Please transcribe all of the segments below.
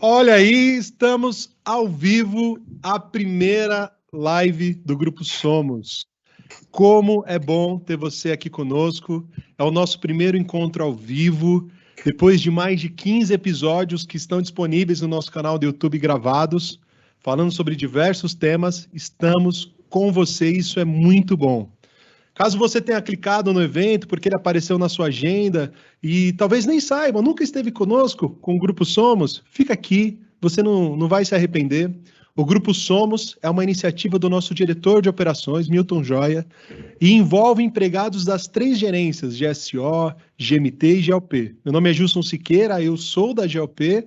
Olha aí, estamos ao vivo, a primeira live do Grupo Somos. Como é bom ter você aqui conosco. É o nosso primeiro encontro ao vivo, depois de mais de 15 episódios que estão disponíveis no nosso canal do YouTube gravados, falando sobre diversos temas. Estamos com você, isso é muito bom. Caso você tenha clicado no evento porque ele apareceu na sua agenda e talvez nem saiba, nunca esteve conosco com o Grupo Somos, fica aqui, você não vai se arrepender. O Grupo Somos é uma iniciativa do nosso diretor de operações, Milton Joia, e envolve empregados das 3 gerências, GSO, GMT e GLP. Meu nome é Gilson Siqueira, eu sou da GLP,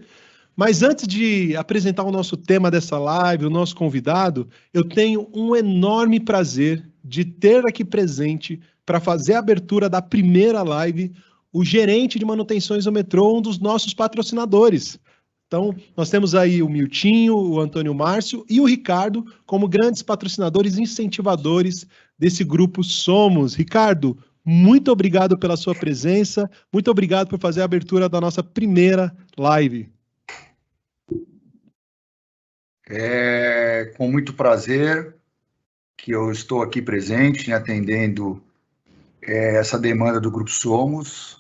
mas antes de apresentar o nosso tema dessa live, o nosso convidado, eu tenho um enorme prazer de ter aqui presente para fazer a abertura da primeira live o gerente de manutenções do metrô, um dos nossos patrocinadores. Então, nós temos aí o Miltinho, o Antônio Márcio e o Ricardo como grandes patrocinadores e incentivadores desse grupo Somos. Ricardo, muito obrigado pela sua presença, muito obrigado por fazer a abertura da nossa primeira live. É com muito prazer que eu estou aqui presente, atendendo essa demanda do Grupo Somos,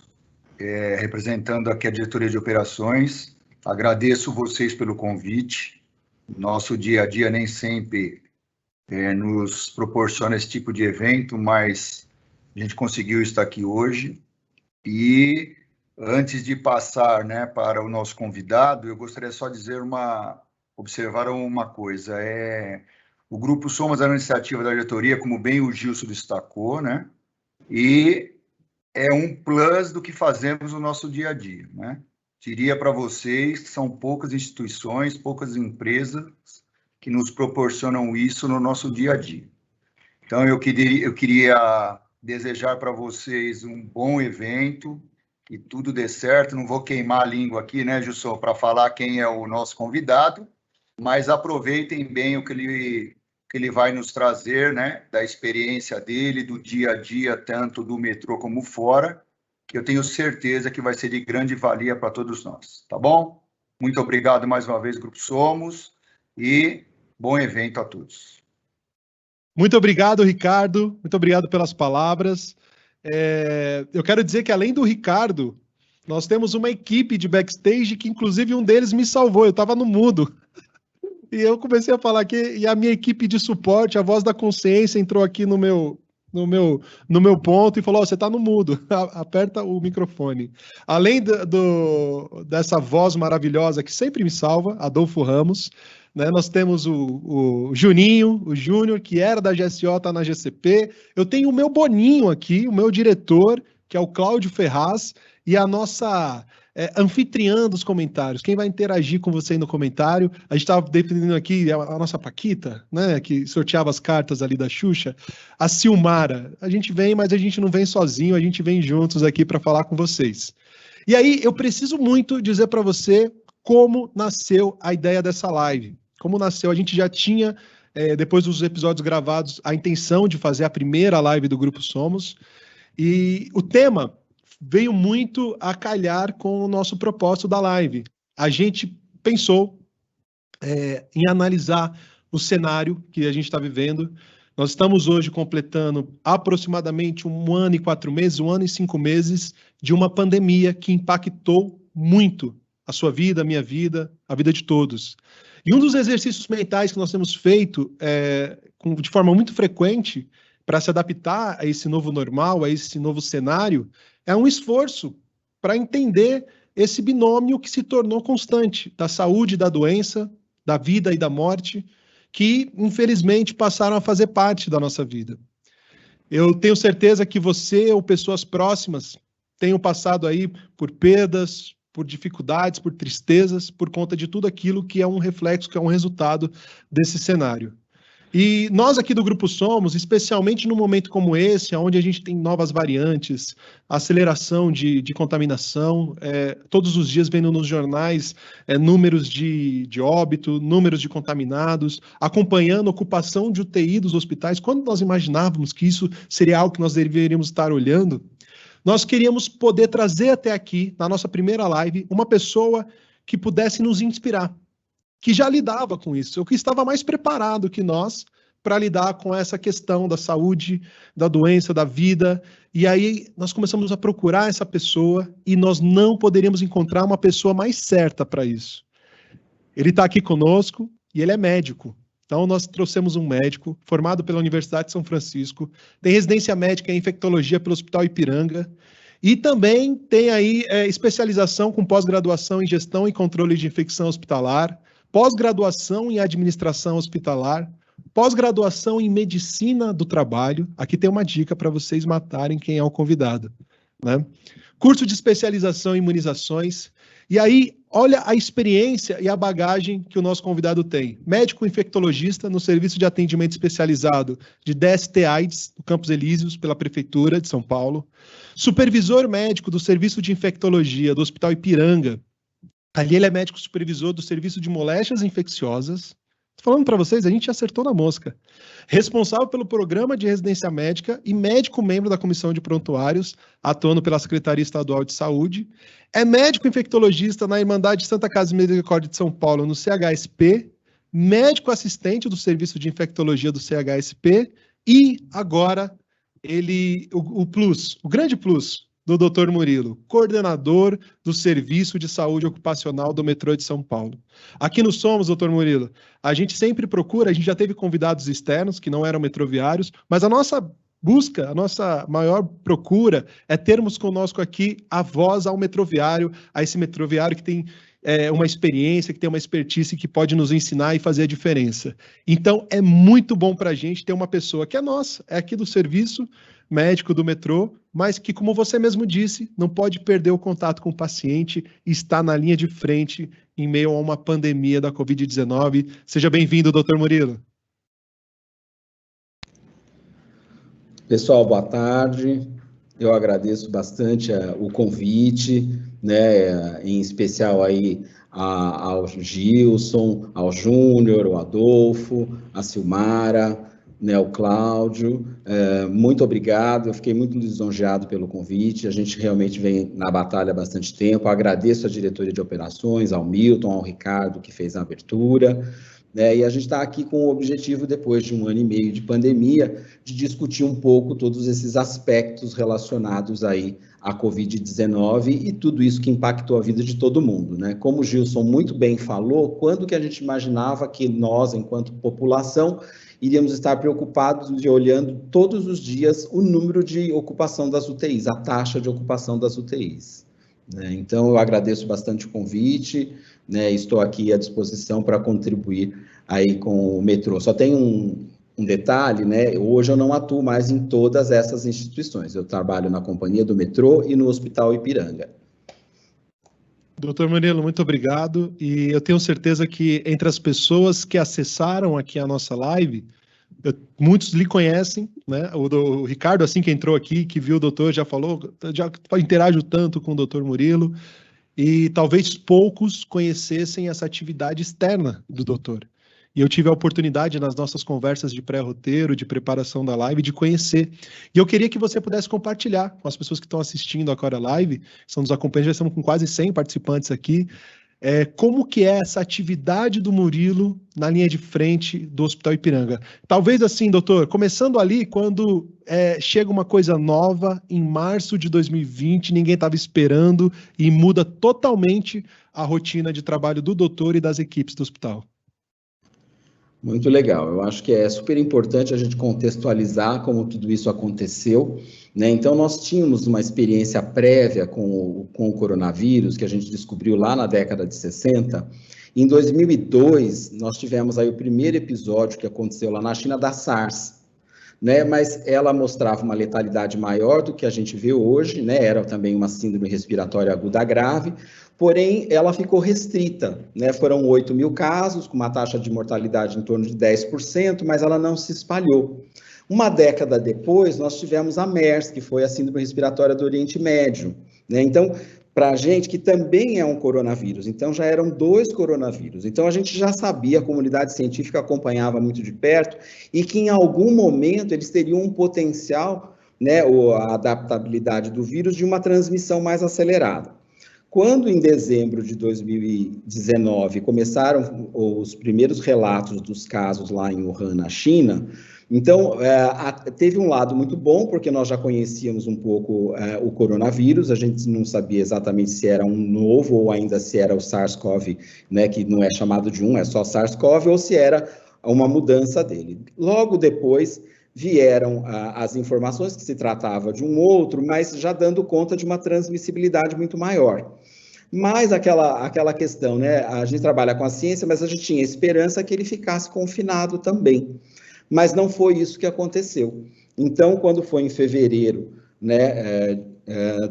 representando aqui a diretoria de operações. Agradeço vocês pelo convite. Nosso dia a dia nem sempre nos proporciona esse tipo de evento, mas a gente conseguiu estar aqui hoje. E antes de passar, para o nosso convidado, eu gostaria só de observar uma coisa. O Grupo Somos é uma iniciativa da diretoria, como bem o Gilson destacou, e é um plus do que fazemos no nosso dia a dia, Diria para vocês que são poucas instituições, poucas empresas que nos proporcionam isso no nosso dia a dia. Então, eu queria desejar para vocês um bom evento, que tudo dê certo. Não vou queimar a língua aqui, Gilson, para falar quem é o nosso convidado, mas aproveitem bem o que ele vai nos trazer, da experiência dele, do dia a dia, tanto do metrô como fora, que eu tenho certeza que vai ser de grande valia para todos nós, tá bom? Muito obrigado mais uma vez, Grupo Somos, e bom evento a todos. Muito obrigado, Ricardo. Muito obrigado pelas palavras. Eu quero dizer que, além do Ricardo, nós temos uma equipe de backstage que, inclusive, um deles me salvou. Eu estava no mudo. E eu comecei a falar aqui, e a minha equipe de suporte, a voz da consciência, entrou aqui no meu ponto e falou: você está no mudo, aperta o microfone. Além dessa voz maravilhosa que sempre me salva, Adolfo Ramos, nós temos o Juninho, o Júnior, que era da GSO, está na GCP. Eu tenho o meu Boninho aqui, o meu diretor, que é o Cláudio Ferraz, e a nossa anfitriã dos comentários. Quem vai interagir com você aí no comentário? A gente estava definindo aqui a nossa Paquita, que sorteava as cartas ali da Xuxa, a Silmara. A gente vem, mas a gente não vem sozinho, a gente vem juntos aqui para falar com vocês. E aí, eu preciso muito dizer para você como nasceu a ideia dessa live. Como nasceu? A gente já tinha, depois dos episódios gravados, a intenção de fazer a primeira live do Grupo Somos, e o tema veio muito a calhar com o nosso propósito da live. A gente pensou em analisar o cenário que a gente está vivendo. Nós estamos hoje completando aproximadamente 1 ano e 4 meses, 1 ano e 5 meses de uma pandemia que impactou muito a sua vida, a minha vida, a vida de todos. E um dos exercícios mentais que nós temos feito de forma muito frequente para se adaptar a esse novo normal, a esse novo cenário, é um esforço para entender esse binômio que se tornou constante, da saúde e da doença, da vida e da morte, que, infelizmente, passaram a fazer parte da nossa vida. Eu tenho certeza que você ou pessoas próximas tenham passado aí por perdas, por dificuldades, por tristezas, por conta de tudo aquilo que é um reflexo, que é um resultado desse cenário. E nós aqui do Grupo Somos, especialmente num momento como esse, onde a gente tem novas variantes, aceleração de contaminação, todos os dias vendo nos jornais números de óbito, números de contaminados, acompanhando a ocupação de UTI dos hospitais, quando nós imaginávamos que isso seria algo que nós deveríamos estar olhando, nós queríamos poder trazer até aqui, na nossa primeira live, uma pessoa que pudesse nos inspirar, que já lidava com isso, ou que estava mais preparado que nós para lidar com essa questão da saúde, da doença, da vida. E aí nós começamos a procurar essa pessoa e nós não poderíamos encontrar uma pessoa mais certa para isso. Ele está aqui conosco e ele é médico. Então nós trouxemos um médico formado pela Universidade de São Francisco, tem residência médica em infectologia pelo Hospital Ipiranga e também tem aí especialização com pós-graduação em gestão e controle de infecção hospitalar, pós-graduação em administração hospitalar, pós-graduação em medicina do trabalho. Aqui tem uma dica para vocês matarem quem é o convidado, né? Curso de especialização em imunizações. E aí, olha a experiência e a bagagem que o nosso convidado tem. Médico infectologista no Serviço de Atendimento Especializado de DST-AIDS, do Campos Elíseos, pela Prefeitura de São Paulo. Supervisor médico do Serviço de Infectologia do Hospital Ipiranga. Ali ele é médico supervisor do Serviço de Moléstias Infecciosas. Estou falando para vocês, a gente acertou na mosca. Responsável pelo Programa de Residência Médica e médico membro da Comissão de Prontuários, atuando pela Secretaria Estadual de Saúde. É médico infectologista na Irmandade Santa Casa e Misericórdia de São Paulo, no CHSP. Médico assistente do Serviço de Infectologia do CHSP. E agora, o grande plus do Dr. Murilo, coordenador do Serviço de Saúde Ocupacional do Metrô de São Paulo. Aqui no Somos, Dr. Murilo, a gente sempre procura, a gente já teve convidados externos que não eram metroviários, mas a nossa busca, a nossa maior procura é termos conosco aqui a voz ao metroviário, a esse metroviário que tem uma experiência, que tem uma expertise que pode nos ensinar e fazer a diferença. Então, é muito bom para a gente ter uma pessoa que é nossa, é aqui do serviço médico do metrô, mas que, como você mesmo disse, não pode perder o contato com o paciente e está na linha de frente em meio a uma pandemia da Covid-19. Seja bem-vindo, Dr. Murilo. Pessoal, boa tarde. Eu agradeço bastante o convite, né, em especial aí ao Gilson, ao Júnior, ao Adolfo, a Silmara, né, o Cláudio. Muito obrigado, eu fiquei muito lisonjeado pelo convite. A gente realmente vem na batalha há bastante tempo. Eu agradeço à diretoria de operações, ao Milton, ao Ricardo, que fez a abertura. E a gente está aqui com o objetivo, depois de 1 ano e meio de pandemia, de discutir um pouco todos esses aspectos relacionados aí à Covid-19 e tudo isso que impactou a vida de todo mundo, né? Como o Gilson muito bem falou, quando que a gente imaginava que nós, enquanto população, iríamos estar preocupados e olhando todos os dias o número de ocupação das UTIs, a taxa de ocupação das UTIs, né? Então, eu agradeço bastante o convite, né? Estou aqui à disposição para contribuir aí com o metrô. Só tem um detalhe, né? Hoje eu não atuo mais em todas essas instituições. Eu trabalho na Companhia do Metrô e no Hospital Ipiranga. Doutor Murilo, muito obrigado. E eu tenho certeza que entre as pessoas que acessaram aqui a nossa live, muitos lhe conhecem, né? O Ricardo, assim que entrou aqui, que viu o doutor, já falou, já interagiu tanto com o doutor Murilo, e talvez poucos conhecessem essa atividade externa do doutor. E eu tive a oportunidade, nas nossas conversas de pré-roteiro, de preparação da live, de conhecer. E eu queria que você pudesse compartilhar com as pessoas que estão assistindo agora a live, estão nos acompanhando, já estamos com quase 100 participantes aqui, como que é essa atividade do Murilo na linha de frente do Hospital Ipiranga. Talvez assim, doutor, começando ali, quando chega uma coisa nova, em março de 2020, ninguém estava esperando, e muda totalmente a rotina de trabalho do doutor e das equipes do hospital. Muito legal, eu acho que é super importante a gente contextualizar como tudo isso aconteceu, né? Então, nós tínhamos uma experiência prévia com o coronavírus, que a gente descobriu lá na década de 60. Em 2002, nós tivemos aí o primeiro episódio que aconteceu lá na China da SARS, né? Mas ela mostrava uma letalidade maior do que a gente vê hoje, né? Era também uma síndrome respiratória aguda grave, porém, ela ficou restrita, né? Foram 8 mil casos, com uma taxa de mortalidade em torno de 10%, mas ela não se espalhou. Uma década depois, nós tivemos a MERS, que foi a síndrome respiratória do Oriente Médio, né? Então, para a gente, que também é um coronavírus, então já eram 2 coronavírus. Então, a gente já sabia, a comunidade científica acompanhava muito de perto, e que em algum momento eles teriam um potencial, né, ou a adaptabilidade do vírus de uma transmissão mais acelerada. Quando, em dezembro de 2019, começaram os primeiros relatos dos casos lá em Wuhan, na China, então, teve um lado muito bom, porque nós já conhecíamos um pouco o coronavírus, a gente não sabia exatamente se era um novo ou ainda se era o SARS-CoV, né, que não é chamado de é só SARS-CoV, ou se era uma mudança dele. Logo depois vieram as informações que se tratava de um outro, mas já dando conta de uma transmissibilidade muito maior. Mas aquela questão, né, a gente trabalha com a ciência, mas a gente tinha esperança que ele ficasse confinado também. Mas não foi isso que aconteceu. Então, quando foi em fevereiro, né,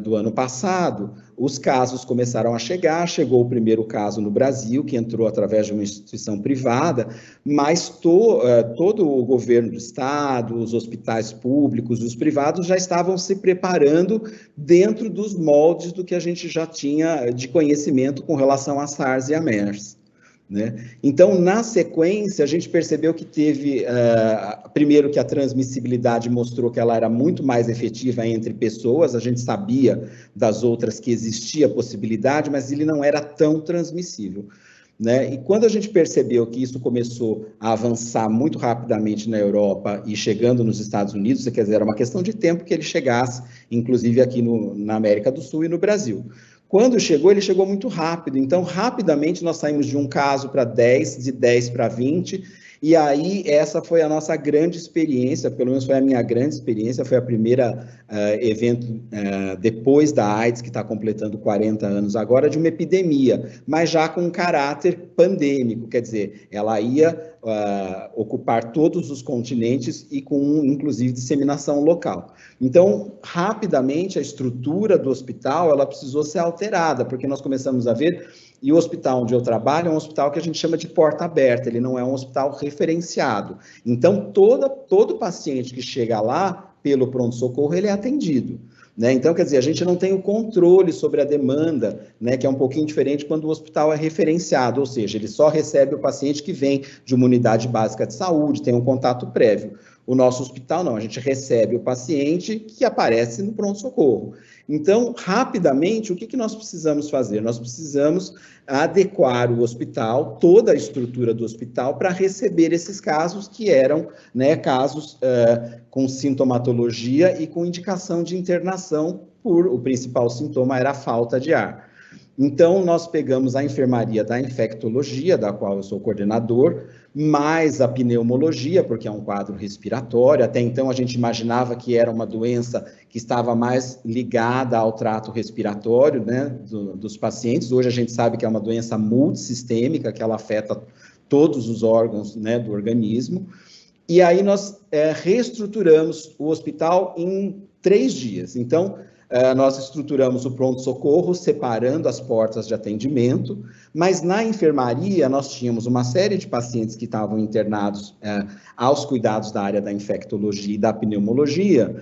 do ano passado, os casos começaram a chegar, chegou o primeiro caso no Brasil, que entrou através de uma instituição privada, mas todo o governo do estado, os hospitais públicos, os privados já estavam se preparando dentro dos moldes do que a gente já tinha de conhecimento com relação a SARS e a MERS. Né? Então, na sequência, a gente percebeu que teve, primeiro, que a transmissibilidade mostrou que ela era muito mais efetiva entre pessoas, a gente sabia das outras que existia a possibilidade, mas ele não era tão transmissível. Né? E quando a gente percebeu que isso começou a avançar muito rapidamente na Europa e chegando nos Estados Unidos, quer dizer, era uma questão de tempo que ele chegasse, inclusive aqui na América do Sul e no Brasil. Quando chegou, ele chegou muito rápido, então rapidamente nós saímos de um caso para 10, de 10 para 20, e aí essa foi a nossa grande experiência, pelo menos foi a minha grande experiência, foi a primeira evento depois da AIDS, que está completando 40 anos agora, de uma epidemia, mas já com um caráter pandêmico, quer dizer, ela ia ocupar todos os continentes e com, inclusive, disseminação local. Então, rapidamente, a estrutura do hospital, ela precisou ser alterada, porque nós começamos a ver, e o hospital onde eu trabalho é um hospital que a gente chama de porta aberta, ele não é um hospital referenciado. Então, todo paciente que chega lá, pelo pronto-socorro, ele é atendido. Né? Então, quer dizer, a gente não tem o controle sobre a demanda, né, que é um pouquinho diferente quando o hospital é referenciado, ou seja, ele só recebe o paciente que vem de uma unidade básica de saúde, tem um contato prévio. O nosso hospital não, a gente recebe o paciente que aparece no pronto-socorro. Então, rapidamente, o que nós precisamos fazer? Nós precisamos adequar o hospital, toda a estrutura do hospital, para receber esses casos que eram, né, casos com sintomatologia e com indicação de internação, o principal sintoma era a falta de ar. Então, nós pegamos a enfermaria da infectologia, da qual eu sou coordenador, mais a pneumologia, porque é um quadro respiratório. Até então, a gente imaginava que era uma doença que estava mais ligada ao trato respiratório, né, dos pacientes. Hoje, a gente sabe que é uma doença multissistêmica, que ela afeta todos os órgãos, né, do organismo. E aí, nós reestruturamos o hospital em 3 dias. Então, nós estruturamos o pronto-socorro, separando as portas de atendimento, mas na enfermaria nós tínhamos uma série de pacientes que estavam internados aos cuidados da área da infectologia e da pneumologia,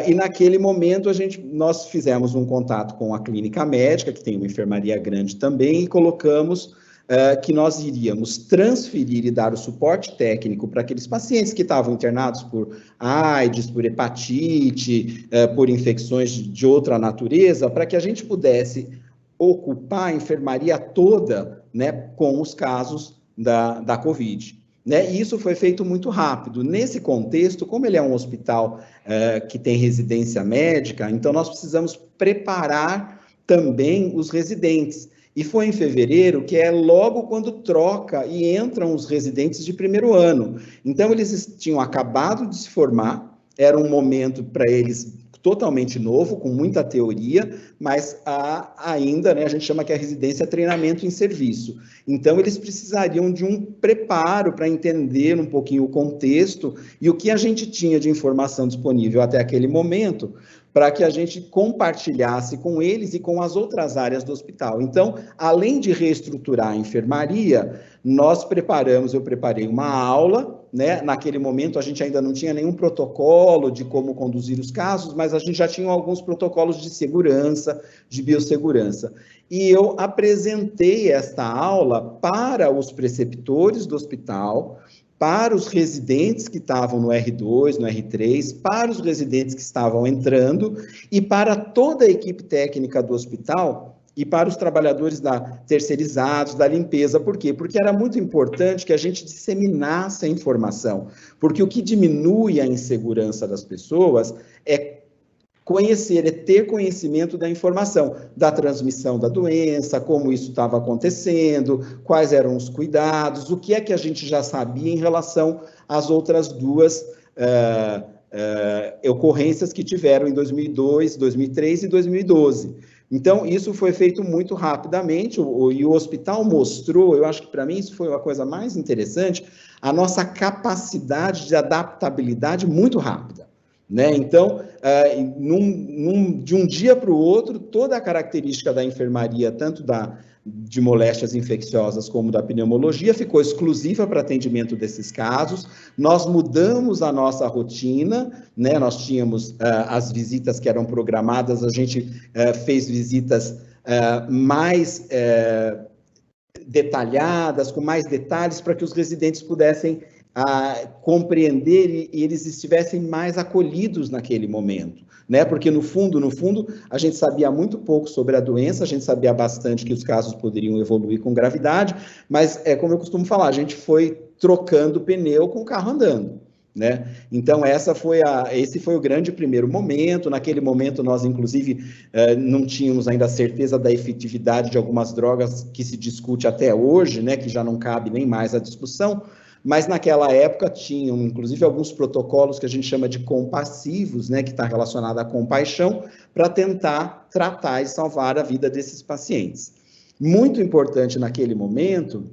e naquele momento nós fizemos um contato com a clínica médica, que tem uma enfermaria grande também, e colocamos que nós iríamos transferir e dar o suporte técnico para aqueles pacientes que estavam internados por AIDS, por hepatite, por infecções de outra natureza, para que a gente pudesse ocupar a enfermaria toda, né, com os casos da Covid. Né? E isso foi feito muito rápido. Nesse contexto, como ele é um hospital que tem residência médica, então nós precisamos preparar também os residentes. E foi em fevereiro, que é logo quando troca e entram os residentes de primeiro ano. Então, eles tinham acabado de se formar, era um momento para eles totalmente novo, com muita teoria, mas ainda, né, a gente chama que a residência é treinamento em serviço. Então, eles precisariam de um preparo para entender um pouquinho o contexto e o que a gente tinha de informação disponível até aquele momento, para que a gente compartilhasse com eles e com as outras áreas do hospital. Então, além de reestruturar a enfermaria, eu preparei uma aula, né? Naquele momento a gente ainda não tinha nenhum protocolo de como conduzir os casos, mas a gente já tinha alguns protocolos de segurança, de biossegurança. E eu apresentei esta aula para os preceptores do hospital, para os residentes que estavam no R2, no R3, para os residentes que estavam entrando e para toda a equipe técnica do hospital, e para os trabalhadores terceirizados, da limpeza. Por quê? Porque era muito importante que a gente disseminasse a informação, porque o que diminui a insegurança das pessoas é conhecer, é ter conhecimento da informação, da transmissão da doença, como isso estava acontecendo, quais eram os cuidados, o que é que a gente já sabia em relação às outras duas ocorrências que tiveram em 2002, 2003 e 2012. Então, isso foi feito muito rapidamente, e o hospital mostrou, eu acho que para mim isso foi a coisa mais interessante, a nossa capacidade de adaptabilidade muito rápida. Né? Então, de um dia para o outro, toda a característica da enfermaria, tanto de moléstias infecciosas como da pneumologia, ficou exclusiva para atendimento desses casos. Nós mudamos a nossa rotina, né? Nós tínhamos as visitas que eram programadas, a gente fez visitas mais detalhadas, com mais detalhes, para que os residentes pudessem compreender e eles estivessem mais acolhidos naquele momento, né? Porque no fundo, a gente sabia muito pouco sobre a doença, a gente sabia bastante que os casos poderiam evoluir com gravidade, mas, como eu costumo falar, a gente foi trocando pneu com o carro andando, né? Então, esse foi o grande primeiro momento. Naquele momento, nós, inclusive, não tínhamos ainda certeza da efetividade de algumas drogas que se discute até hoje, né? Que já não cabe nem mais a discussão, mas naquela época tinham, inclusive, alguns protocolos que a gente chama de compassivos, né, que está relacionado à compaixão, para tentar tratar e salvar a vida desses pacientes. Muito importante naquele momento,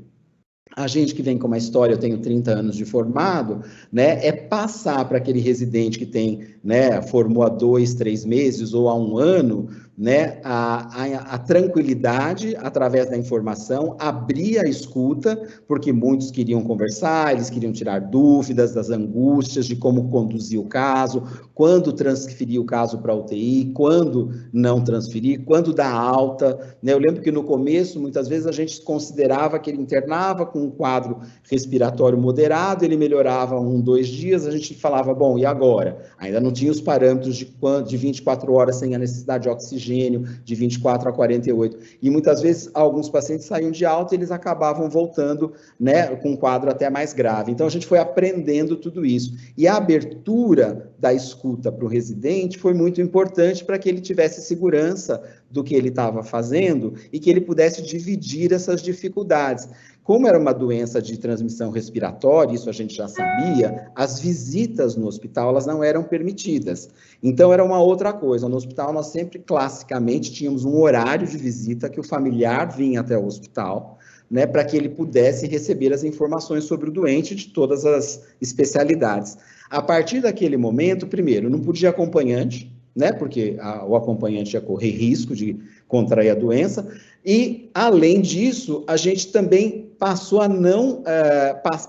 a gente que vem com uma história, eu tenho 30 anos de formado, né, é passar para aquele residente que tem, né, formou há 2, 3 meses ou há 1 ano, né, a tranquilidade através da informação, abrir a escuta, porque muitos queriam conversar, eles queriam tirar dúvidas das angústias de como conduzir o caso, quando transferir o caso para a UTI, quando não transferir, quando dar alta, né? Eu lembro que no começo, muitas vezes, a gente considerava que ele internava com um quadro respiratório moderado, ele melhorava 1, 2 dias, a gente falava, bom, e agora? Ainda não tinha os parâmetros de 24 horas sem a necessidade de oxigênio, de 24 a 48. E muitas vezes alguns pacientes saíam de alta e eles acabavam voltando, né, com um quadro até mais grave. Então a gente foi aprendendo tudo isso. E a abertura da escuta para o residente foi muito importante para que ele tivesse segurança do que ele estava fazendo e que ele pudesse dividir essas dificuldades. Como era uma doença de transmissão respiratória, isso a gente já sabia, as visitas no hospital, elas não eram permitidas. Então, era uma outra coisa. No hospital, nós sempre, classicamente, tínhamos um horário de visita que o familiar vinha até o hospital, né, para que ele pudesse receber as informações sobre o doente de todas as especialidades. A partir daquele momento, primeiro, não podia acompanhante, né, porque o acompanhante ia correr risco de contrair a doença, e, além disso, a gente também passou a não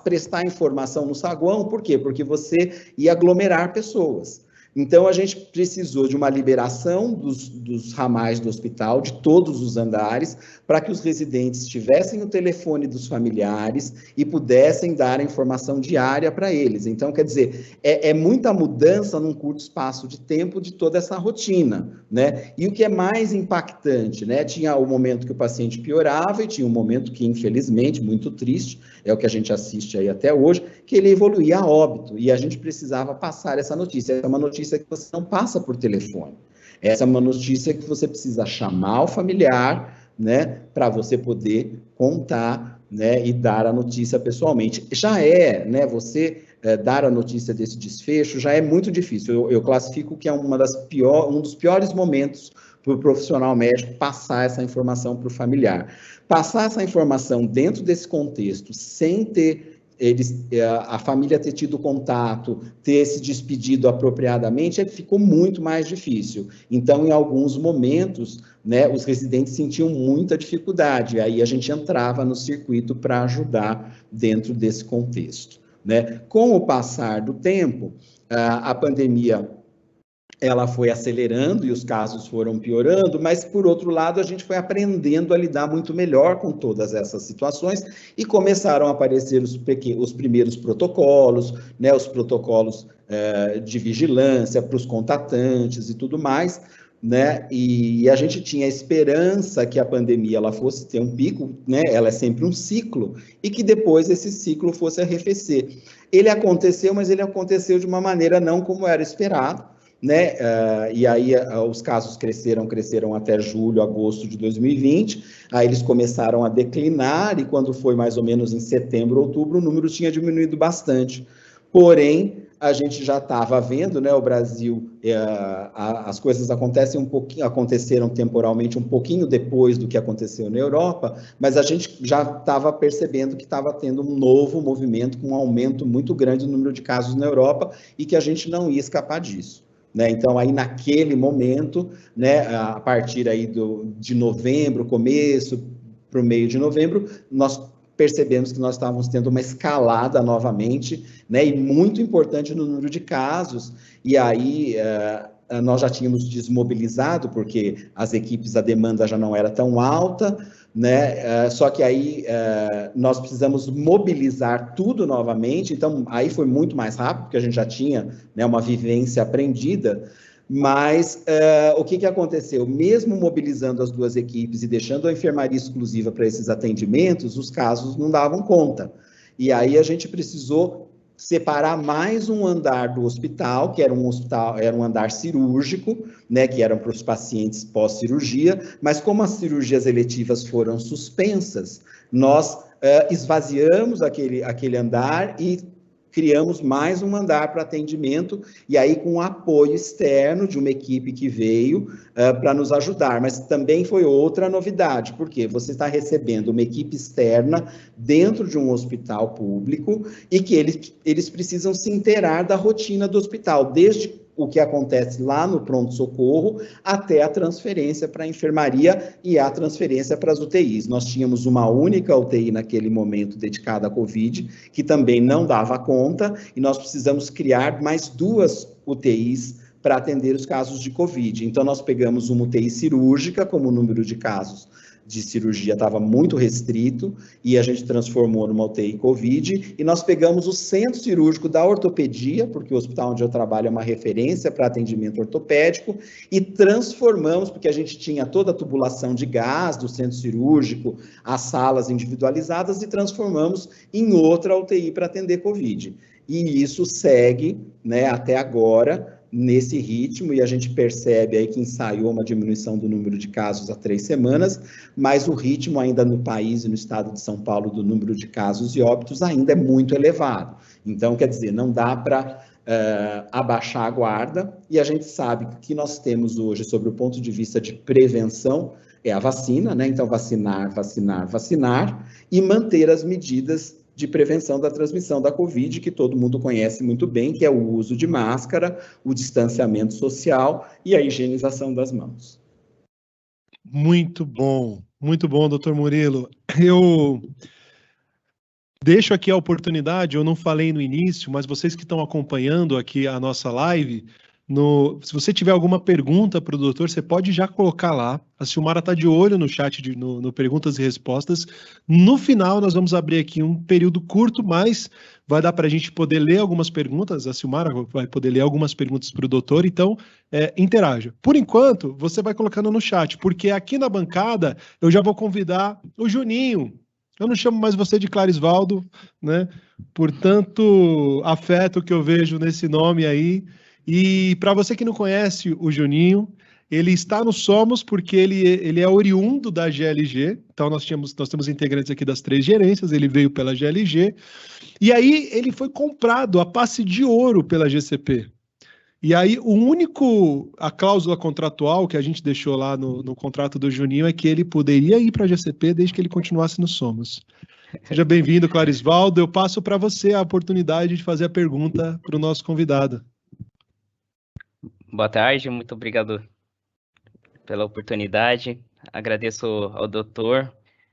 prestar informação no saguão. Por quê? Porque você ia aglomerar pessoas. Então, a gente precisou de uma liberação dos ramais do hospital, de todos os andares, para que os residentes tivessem o telefone dos familiares e pudessem dar a informação diária para eles. Então, quer dizer, é muita mudança num curto espaço de tempo de toda essa rotina, né? E o que é mais impactante, né? Tinha o momento que o paciente piorava e tinha um momento que, infelizmente, muito triste, é o que a gente assiste aí até hoje, que ele evoluía a óbito, e a gente precisava passar essa notícia. Essa é uma notícia que você não passa por telefone. Essa é uma notícia que você precisa chamar o familiar, né, para você poder contar, né, e dar a notícia pessoalmente. Já você dar a notícia desse desfecho já é muito difícil. Eu classifico que é um dos piores momentos para o profissional médico passar essa informação para o familiar. Passar essa informação dentro desse contexto, sem ter a família ter tido contato, ter se despedido apropriadamente, ficou muito mais difícil. Então, em alguns momentos, né, os residentes sentiam muita dificuldade, aí a gente entrava no circuito para ajudar dentro desse contexto, né? Com o passar do tempo, a pandemia ela foi acelerando e os casos foram piorando, mas, por outro lado, a gente foi aprendendo a lidar muito melhor com todas essas situações e começaram a aparecer os primeiros protocolos, né, os protocolos de vigilância para os contatantes e tudo mais, né? E a gente tinha esperança que a pandemia ela fosse ter um pico, né? Ela é sempre um ciclo, e que depois esse ciclo fosse arrefecer. Ele aconteceu, mas ele aconteceu de uma maneira não como era esperado, né? E aí os casos cresceram até julho, agosto de 2020, aí eles começaram a declinar, e quando foi mais ou menos em setembro, outubro, o número tinha diminuído bastante. Porém, a gente já estava vendo, né, o Brasil, as coisas aconteceram temporalmente um pouquinho depois do que aconteceu na Europa, mas a gente já estava percebendo que estava tendo um novo movimento com um aumento muito grande do número de casos na Europa e que a gente não ia escapar disso. Né? Então, aí naquele momento, né, a partir aí de novembro, começo para o meio de novembro, nós percebemos que nós estávamos tendo uma escalada novamente, né, e muito importante no número de casos, e aí nós já tínhamos desmobilizado, porque as equipes, a demanda já não era tão alta, né, só que aí nós precisamos mobilizar tudo novamente, então aí foi muito mais rápido, porque a gente já tinha, né, uma vivência aprendida, mas o que aconteceu? Mesmo mobilizando as duas equipes e deixando a enfermaria exclusiva para esses atendimentos, os casos não davam conta. E aí a gente precisou separar mais um andar do hospital, que era um andar cirúrgico, né, que eram para os pacientes pós-cirurgia, mas como as cirurgias eletivas foram suspensas, nós esvaziamos aquele andar e criamos mais um andar para atendimento, e aí com o apoio externo de uma equipe que veio para nos ajudar, mas também foi outra novidade, porque você está recebendo uma equipe externa dentro de um hospital público, e que eles precisam se inteirar da rotina do hospital, desde o que acontece lá no pronto-socorro, até a transferência para a enfermaria e a transferência para as UTIs. Nós tínhamos uma única UTI naquele momento dedicada à Covid, que também não dava conta, e nós precisamos criar mais 2 UTIs para atender os casos de Covid. Então, nós pegamos uma UTI cirúrgica, como o número de casos de cirurgia estava muito restrito, e a gente transformou numa UTI Covid, e nós pegamos o centro cirúrgico da ortopedia, porque o hospital onde eu trabalho é uma referência para atendimento ortopédico, e transformamos, porque a gente tinha toda a tubulação de gás do centro cirúrgico, as salas individualizadas, e transformamos em outra UTI para atender Covid. E isso segue, né, até agora, nesse ritmo, e a gente percebe aí que ensaiou uma diminuição do número de casos há 3 semanas, mas o ritmo ainda no país e no estado de São Paulo do número de casos e óbitos ainda é muito elevado. Então, quer dizer, não dá para abaixar a guarda, e a gente sabe que o que nós temos hoje, sobre o ponto de vista de prevenção, é a vacina, né? Então, vacinar, e manter as medidas de prevenção da transmissão da Covid, que todo mundo conhece muito bem, que é o uso de máscara, o distanciamento social e a higienização das mãos. Muito bom, doutor Murilo. Eu deixo aqui a oportunidade, eu não falei no início, mas vocês que estão acompanhando aqui a nossa live, se você tiver alguma pergunta para o doutor, você pode já colocar lá. A Silmara está de olho no chat, no Perguntas e Respostas. No final, nós vamos abrir aqui um período curto, mas vai dar para a gente poder ler algumas perguntas. A Silmara vai poder ler algumas perguntas para o doutor, então interaja. Por enquanto, você vai colocando no chat, porque aqui na bancada eu já vou convidar o Juninho. Eu não chamo mais você de Clarisvaldo, né? Por tanto afeto que eu vejo nesse nome aí. E para você que não conhece o Juninho, ele está no Somos porque ele é oriundo da GLG. Então nós temos integrantes aqui das 3 gerências, ele veio pela GLG. E aí ele foi comprado a passe de ouro pela GCP. E aí a cláusula contratual que a gente deixou lá no contrato do Juninho é que ele poderia ir para a GCP desde que ele continuasse no Somos. Seja bem-vindo, Clarisvaldo. Eu passo para você a oportunidade de fazer a pergunta para o nosso convidado. Boa tarde, muito obrigado pela oportunidade. Agradeço ao doutor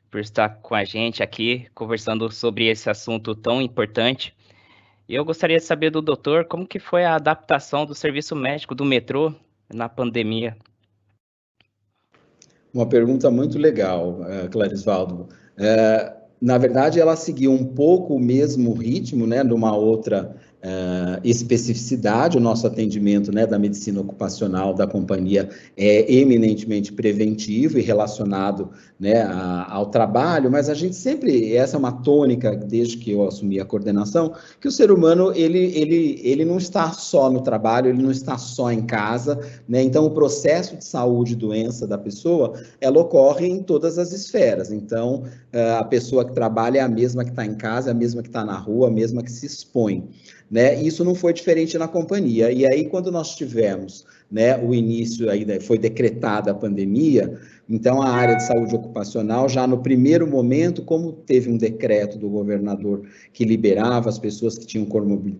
por estar com a gente aqui, conversando sobre esse assunto tão importante. E eu gostaria de saber do doutor como que foi a adaptação do serviço médico do metrô na pandemia. Uma pergunta muito legal, Na verdade, ela seguiu um pouco o mesmo ritmo, né, numa outra especificidade. O nosso atendimento, né, da medicina ocupacional da companhia é eminentemente preventivo e relacionado, né, ao trabalho, mas a gente sempre, essa é uma tônica desde que eu assumi a coordenação, que o ser humano, ele não está só no trabalho, ele não está só em casa, né, então o processo de saúde e doença da pessoa, ela ocorre em todas as esferas. Então, a pessoa que trabalha é a mesma que está em casa, é a mesma que está na rua, a mesma que se expõe, né? Isso não foi diferente na companhia. E aí, quando nós tivemos, né, o início, aí foi decretada a pandemia, então a área de saúde ocupacional, já no primeiro momento, como teve um decreto do governador que liberava as pessoas que tinham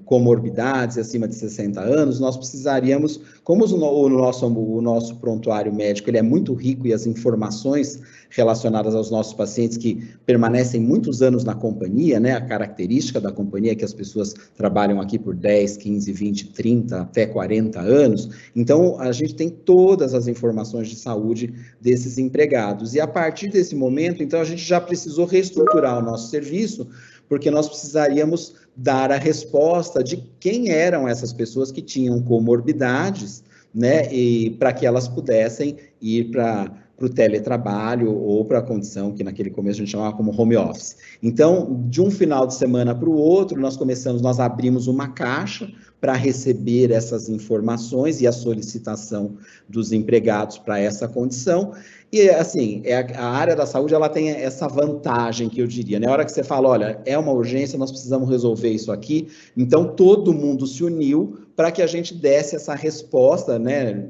comorbidades acima de 60 anos, nós precisaríamos, como o nosso prontuário médico ele é muito rico e as informações relacionadas aos nossos pacientes que permanecem muitos anos na companhia, né, a característica da companhia é que as pessoas trabalham aqui por 10, 15, 20, 30, até 40 anos, então a gente tem todas as informações de saúde desses empregados, e a partir desse momento, então a gente já precisou reestruturar o nosso serviço, porque nós precisaríamos dar a resposta de quem eram essas pessoas que tinham comorbidades, né, e para que elas pudessem ir para o teletrabalho ou para a condição que naquele começo a gente chamava como home office. Então, de um final de semana para o outro, nós abrimos uma caixa para receber essas informações e a solicitação dos empregados para essa condição. E, assim, a área da saúde, ela tem essa vantagem que eu diria, né? Na hora que você fala, olha, é uma urgência, nós precisamos resolver isso aqui, então todo mundo se uniu para que a gente desse essa resposta, né?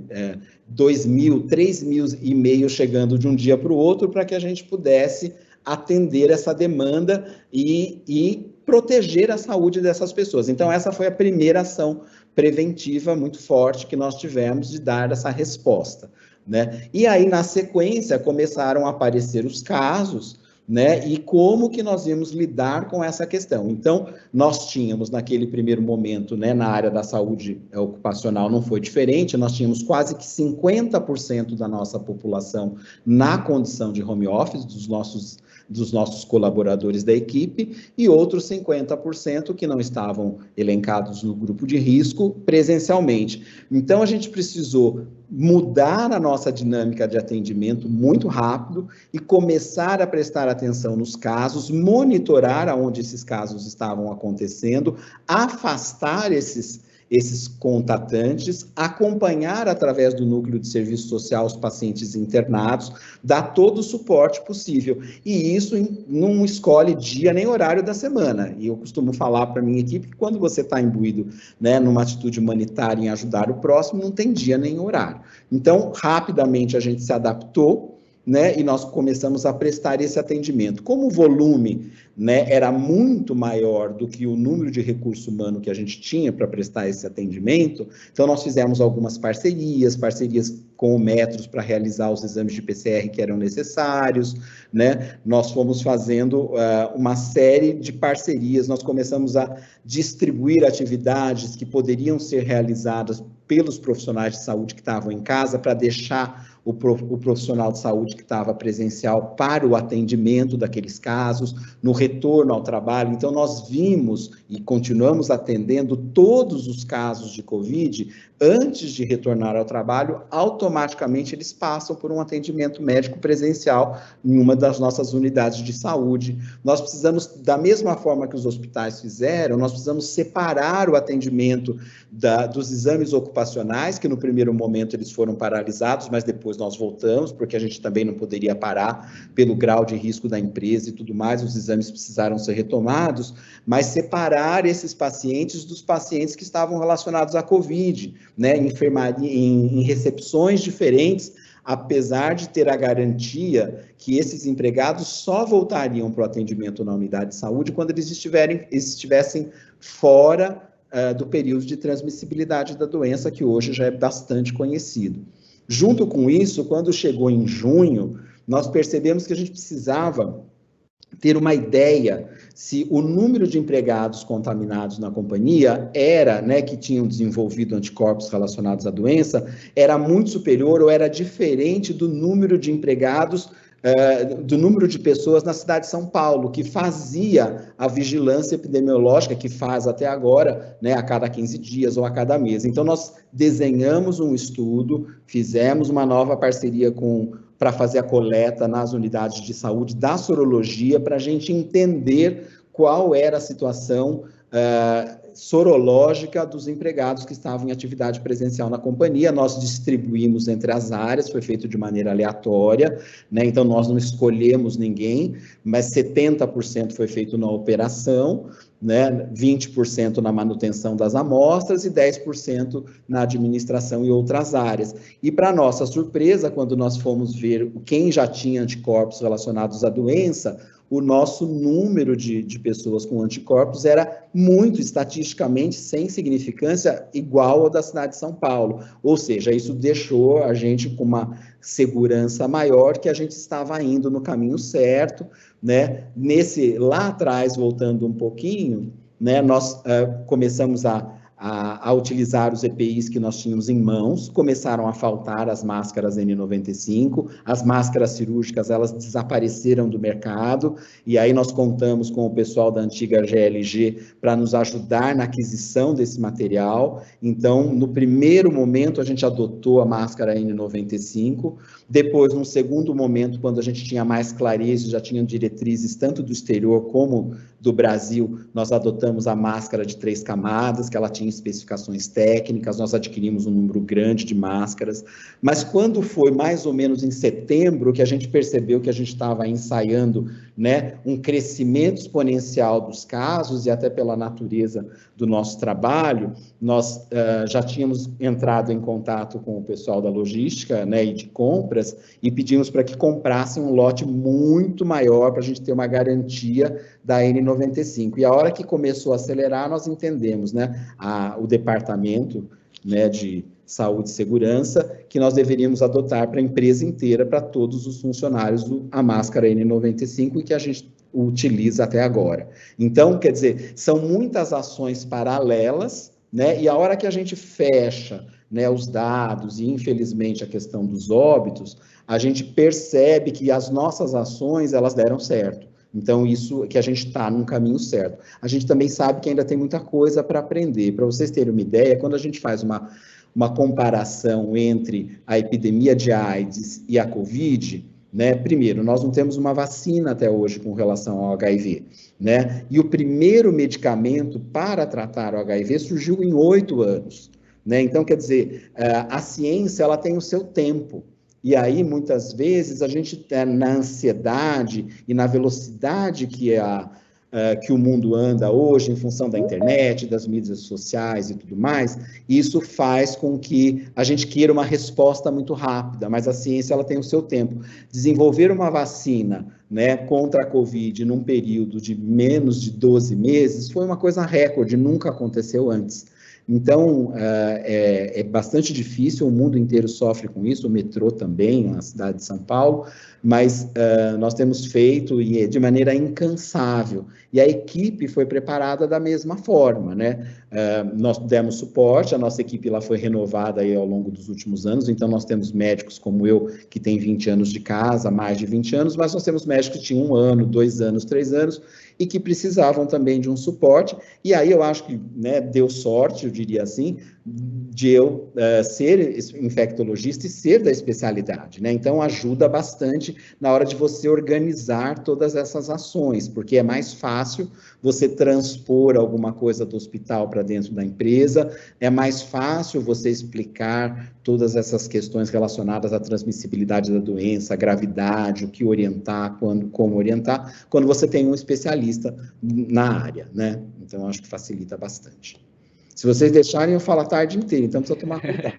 2.000, 3.000 e-mails chegando de um dia para o outro, para que a gente pudesse atender essa demanda e proteger a saúde dessas pessoas. Então, essa foi a primeira ação preventiva muito forte que nós tivemos de dar essa resposta, né? E aí, na sequência, começaram a aparecer os casos, né? E como que nós íamos lidar com essa questão. Então, nós tínhamos, naquele primeiro momento, né, na área da saúde ocupacional não foi diferente, nós tínhamos quase que 50% da nossa população na condição de home office, dos nossos colaboradores da equipe, e outros 50% que não estavam elencados no grupo de risco presencialmente. Então, a gente precisou mudar a nossa dinâmica de atendimento muito rápido e começar a prestar atenção nos casos, monitorar aonde esses casos estavam acontecendo, afastar esses contatantes, acompanhar através do núcleo de serviço social os pacientes internados, dar todo o suporte possível. E isso não escolhe dia nem horário da semana. E eu costumo falar para a minha equipe que quando você está imbuído, né, numa atitude humanitária em ajudar o próximo, não tem dia nem horário. Então, rapidamente a gente se adaptou, né, e nós começamos a prestar esse atendimento. Como o volume, né, era muito maior do que o número de recurso humano que a gente tinha para prestar esse atendimento, então nós fizemos algumas parcerias com o Metros para realizar os exames de PCR que eram necessários, né, nós fomos fazendo uma série de parcerias, nós começamos a distribuir atividades que poderiam ser realizadas pelos profissionais de saúde que estavam em casa, para deixar o profissional de saúde que estava presencial para o atendimento daqueles casos, no retorno ao trabalho. Então, nós vimos e continuamos atendendo todos os casos de Covid, antes de retornar ao trabalho, automaticamente eles passam por um atendimento médico presencial em uma das nossas unidades de saúde. Nós precisamos, da mesma forma que os hospitais fizeram, nós precisamos separar o atendimento dos exames ocupacionais, que no primeiro momento eles foram paralisados, mas depois nós voltamos, porque a gente também não poderia parar pelo grau de risco da empresa e tudo mais, os exames precisaram ser retomados, mas separar esses pacientes dos pacientes que estavam relacionados à Covid, né, em recepções diferentes, apesar de ter a garantia que esses empregados só voltariam para o atendimento na unidade de saúde quando eles estivessem fora do período de transmissibilidade da doença, que hoje já é bastante conhecido. Junto com isso, quando chegou em junho, nós percebemos que a gente precisava ter uma ideia se o número de empregados contaminados na companhia era, né, que tinham desenvolvido anticorpos relacionados à doença, era muito superior ou era diferente do número de empregados do número de pessoas na cidade de São Paulo, que fazia a vigilância epidemiológica, que faz até agora, né, a cada 15 dias ou a cada mês. Então, nós desenhamos um estudo, fizemos uma nova parceria para fazer a coleta nas unidades de saúde da sorologia, para a gente entender qual era a situação sorológica dos empregados que estavam em atividade presencial na companhia. Nós distribuímos entre as áreas, foi feito de maneira aleatória, né? Então nós não escolhemos ninguém, mas 70% foi feito na operação, né? 20% na manutenção das amostras e 10% na administração e outras áreas. E para nossa surpresa, quando nós fomos ver quem já tinha anticorpos relacionados à doença, o nosso número de pessoas com anticorpos era muito, estatisticamente, sem significância, igual ao da cidade de São Paulo. Ou seja, isso deixou a gente com uma segurança maior que a gente estava indo no caminho certo, né? Lá atrás, voltando um pouquinho, né, nós começamos a utilizar os EPIs que nós tínhamos em mãos, começaram a faltar as máscaras N95, as máscaras cirúrgicas, elas desapareceram do mercado, e aí nós contamos com o pessoal da antiga GLG para nos ajudar na aquisição desse material. Então, no primeiro momento, a gente adotou a máscara N95, depois, num segundo momento, quando a gente tinha mais clareza, já tinham diretrizes tanto do exterior como do Brasil, nós adotamos a máscara de 3 camadas, que ela tinha especificações técnicas, nós adquirimos um número grande de máscaras, mas quando foi mais ou menos em setembro que a gente percebeu que a gente estava ensaiando, né, um crescimento exponencial dos casos, e até pela natureza do nosso trabalho, nós já tínhamos entrado em contato com o pessoal da logística, né, e de compras, e pedimos para que comprassem um lote muito maior para a gente ter uma garantia da N95. E a hora que começou a acelerar, nós entendemos, né, o departamento, né, de saúde e segurança, que nós deveríamos adotar para a empresa inteira, para todos os funcionários, a máscara N95, e que a gente utiliza até agora. Então, quer dizer, são muitas ações paralelas, né, e a hora que a gente fecha, né, os dados e, infelizmente, a questão dos óbitos, a gente percebe que as nossas ações, elas deram certo. Então, isso que a gente está num caminho certo. A gente também sabe que ainda tem muita coisa para aprender. Para vocês terem uma ideia, quando a gente faz uma comparação entre a epidemia de AIDS e a Covid, né, primeiro, nós não temos uma vacina até hoje com relação ao HIV, né? E o primeiro medicamento para tratar o HIV surgiu em 8 anos, né? Então, quer dizer, a ciência, ela tem o seu tempo. E aí, muitas vezes, a gente, na ansiedade e na velocidade que o mundo anda hoje, em função da internet, das mídias sociais e tudo mais, isso faz com que a gente queira uma resposta muito rápida, mas a ciência, ela tem o seu tempo. Desenvolver uma vacina, né, contra a Covid num período de menos de 12 meses foi uma coisa recorde, nunca aconteceu antes. Então, é bastante difícil, o mundo inteiro sofre com isso, o metrô também, na cidade de São Paulo, mas nós temos feito de maneira incansável, e a equipe foi preparada da mesma forma, né? Nós demos suporte, a nossa equipe lá foi renovada aí ao longo dos últimos anos, então nós temos médicos como eu, que tem 20 anos de casa, mais de 20 anos, mas nós temos médicos que tinham 1 ano, 2 anos, 3 anos, e que precisavam também de um suporte, e aí eu acho que, né, deu sorte, eu diria assim, de eu ser infectologista e ser da especialidade, né? Então ajuda bastante na hora de você organizar todas essas ações, porque é mais fácil você transpor alguma coisa do hospital para dentro da empresa, é mais fácil você explicar todas essas questões relacionadas à transmissibilidade da doença, a gravidade, o que orientar, como orientar, quando você tem um especialista na área, né? Então acho que facilita bastante. Se vocês deixarem, eu falo a tarde inteira, então precisa tomar cuidado.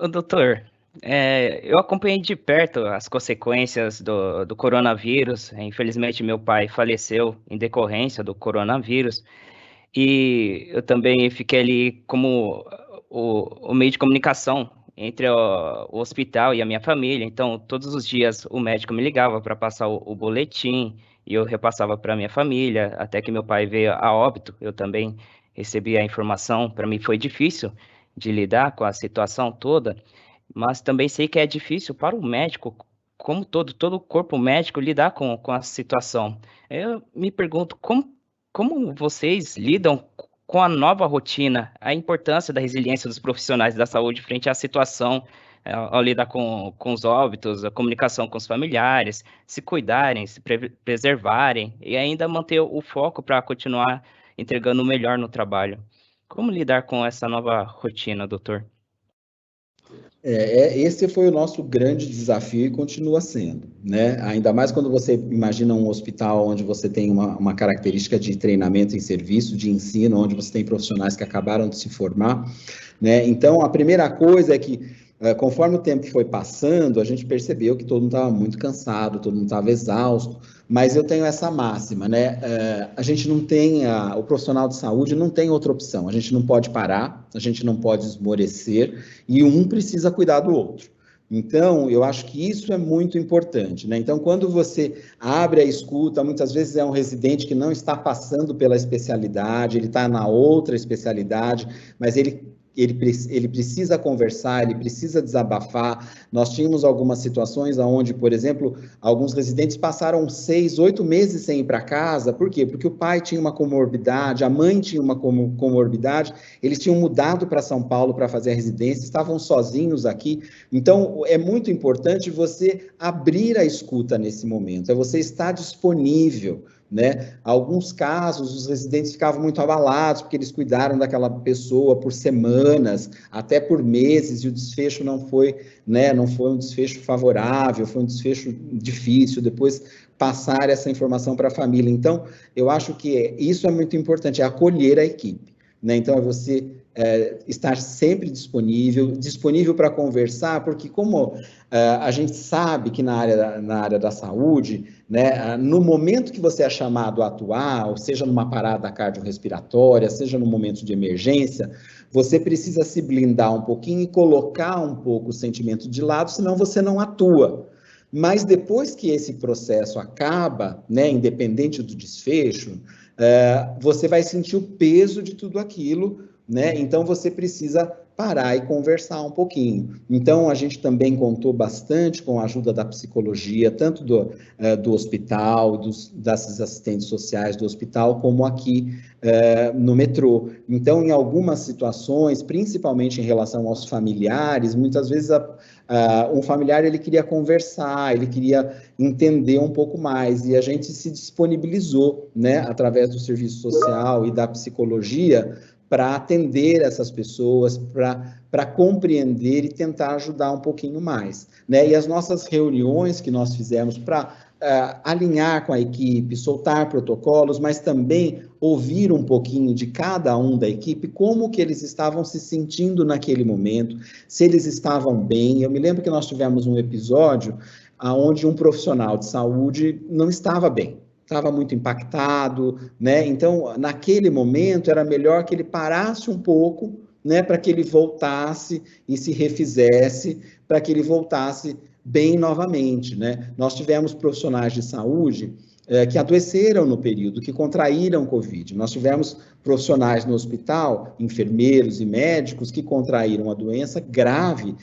Doutor, eu acompanhei de perto as consequências do coronavírus. Infelizmente, meu pai faleceu em decorrência do coronavírus. E eu também fiquei ali como o meio de comunicação entre o hospital e a minha família. Então, todos os dias o médico me ligava para passar o boletim e eu repassava para a minha família, até que meu pai veio a óbito. Eu também recebi a informação. Para mim foi difícil de lidar com a situação toda, mas também sei que é difícil para o médico como todo o corpo médico lidar com a situação. Eu me pergunto como vocês lidam com a nova rotina, a importância da resiliência dos profissionais da saúde frente à situação, ao lidar com os óbitos, a comunicação com os familiares, se cuidarem, se preservarem e ainda manter o foco para continuar entregando o melhor no trabalho. Como lidar com essa nova rotina, doutor? Esse foi o nosso grande desafio e continua sendo, né? Ainda mais quando você imagina um hospital onde você tem uma característica de treinamento em serviço, de ensino, onde você tem profissionais que acabaram de se formar, né? Então, a primeira coisa é que, conforme o tempo foi passando, a gente percebeu que todo mundo estava muito cansado, todo mundo estava exausto, mas eu tenho essa máxima, né? A gente não tem, o profissional de saúde não tem outra opção, a gente não pode parar, a gente não pode esmorecer, e um precisa cuidar do outro. Então, eu acho que isso é muito importante, né? Então, quando você abre a escuta, muitas vezes é um residente que não está passando pela especialidade, ele está na outra especialidade, mas ele precisa conversar, ele precisa desabafar. Nós tínhamos algumas situações onde, por exemplo, alguns residentes passaram 6, 8 meses sem ir para casa. Por quê? Porque o pai tinha uma comorbidade, a mãe tinha uma comorbidade, eles tinham mudado para São Paulo para fazer a residência, estavam sozinhos aqui. Então, é muito importante você abrir a escuta nesse momento, é você estar disponível, né? Alguns casos, os residentes ficavam muito abalados, porque eles cuidaram daquela pessoa por semanas, até por meses, e o desfecho não foi, né, não foi um desfecho favorável, foi um desfecho difícil, depois passar essa informação para a família. Então, eu acho que isso é muito importante, é acolher a equipe, né? Então, é você estar sempre disponível para conversar, porque como a gente sabe que na área da saúde, né, no momento que você é chamado a atuar, ou seja numa parada cardiorrespiratória, seja num momento de emergência, você precisa se blindar um pouquinho e colocar um pouco o sentimento de lado, senão você não atua. Mas depois que esse processo acaba, né, independente do desfecho, você vai sentir o peso de tudo aquilo, né? Então, você precisa parar e conversar um pouquinho. Então, a gente também contou bastante com a ajuda da psicologia, tanto do hospital, das assistentes sociais do hospital, como aqui no metrô. Então, em algumas situações, principalmente em relação aos familiares, muitas vezes um familiar ele queria conversar, ele queria entender um pouco mais, e a gente se disponibilizou, né, através do serviço social e da psicologia, para atender essas pessoas, para compreender e tentar ajudar um pouquinho mais, né? E as nossas reuniões que nós fizemos para alinhar com a equipe, soltar protocolos, mas também ouvir um pouquinho de cada um da equipe, como que eles estavam se sentindo naquele momento, se eles estavam bem. Eu me lembro que nós tivemos um episódio onde um profissional de saúde não estava bem, estava muito impactado, né? Então, naquele momento, era melhor que ele parasse um pouco, né, para que ele voltasse e se refizesse, para que ele voltasse bem novamente, né? Nós tivemos profissionais de saúde que adoeceram no período, que contraíram Covid. Nós tivemos profissionais no hospital, enfermeiros e médicos, que contraíram a doença grave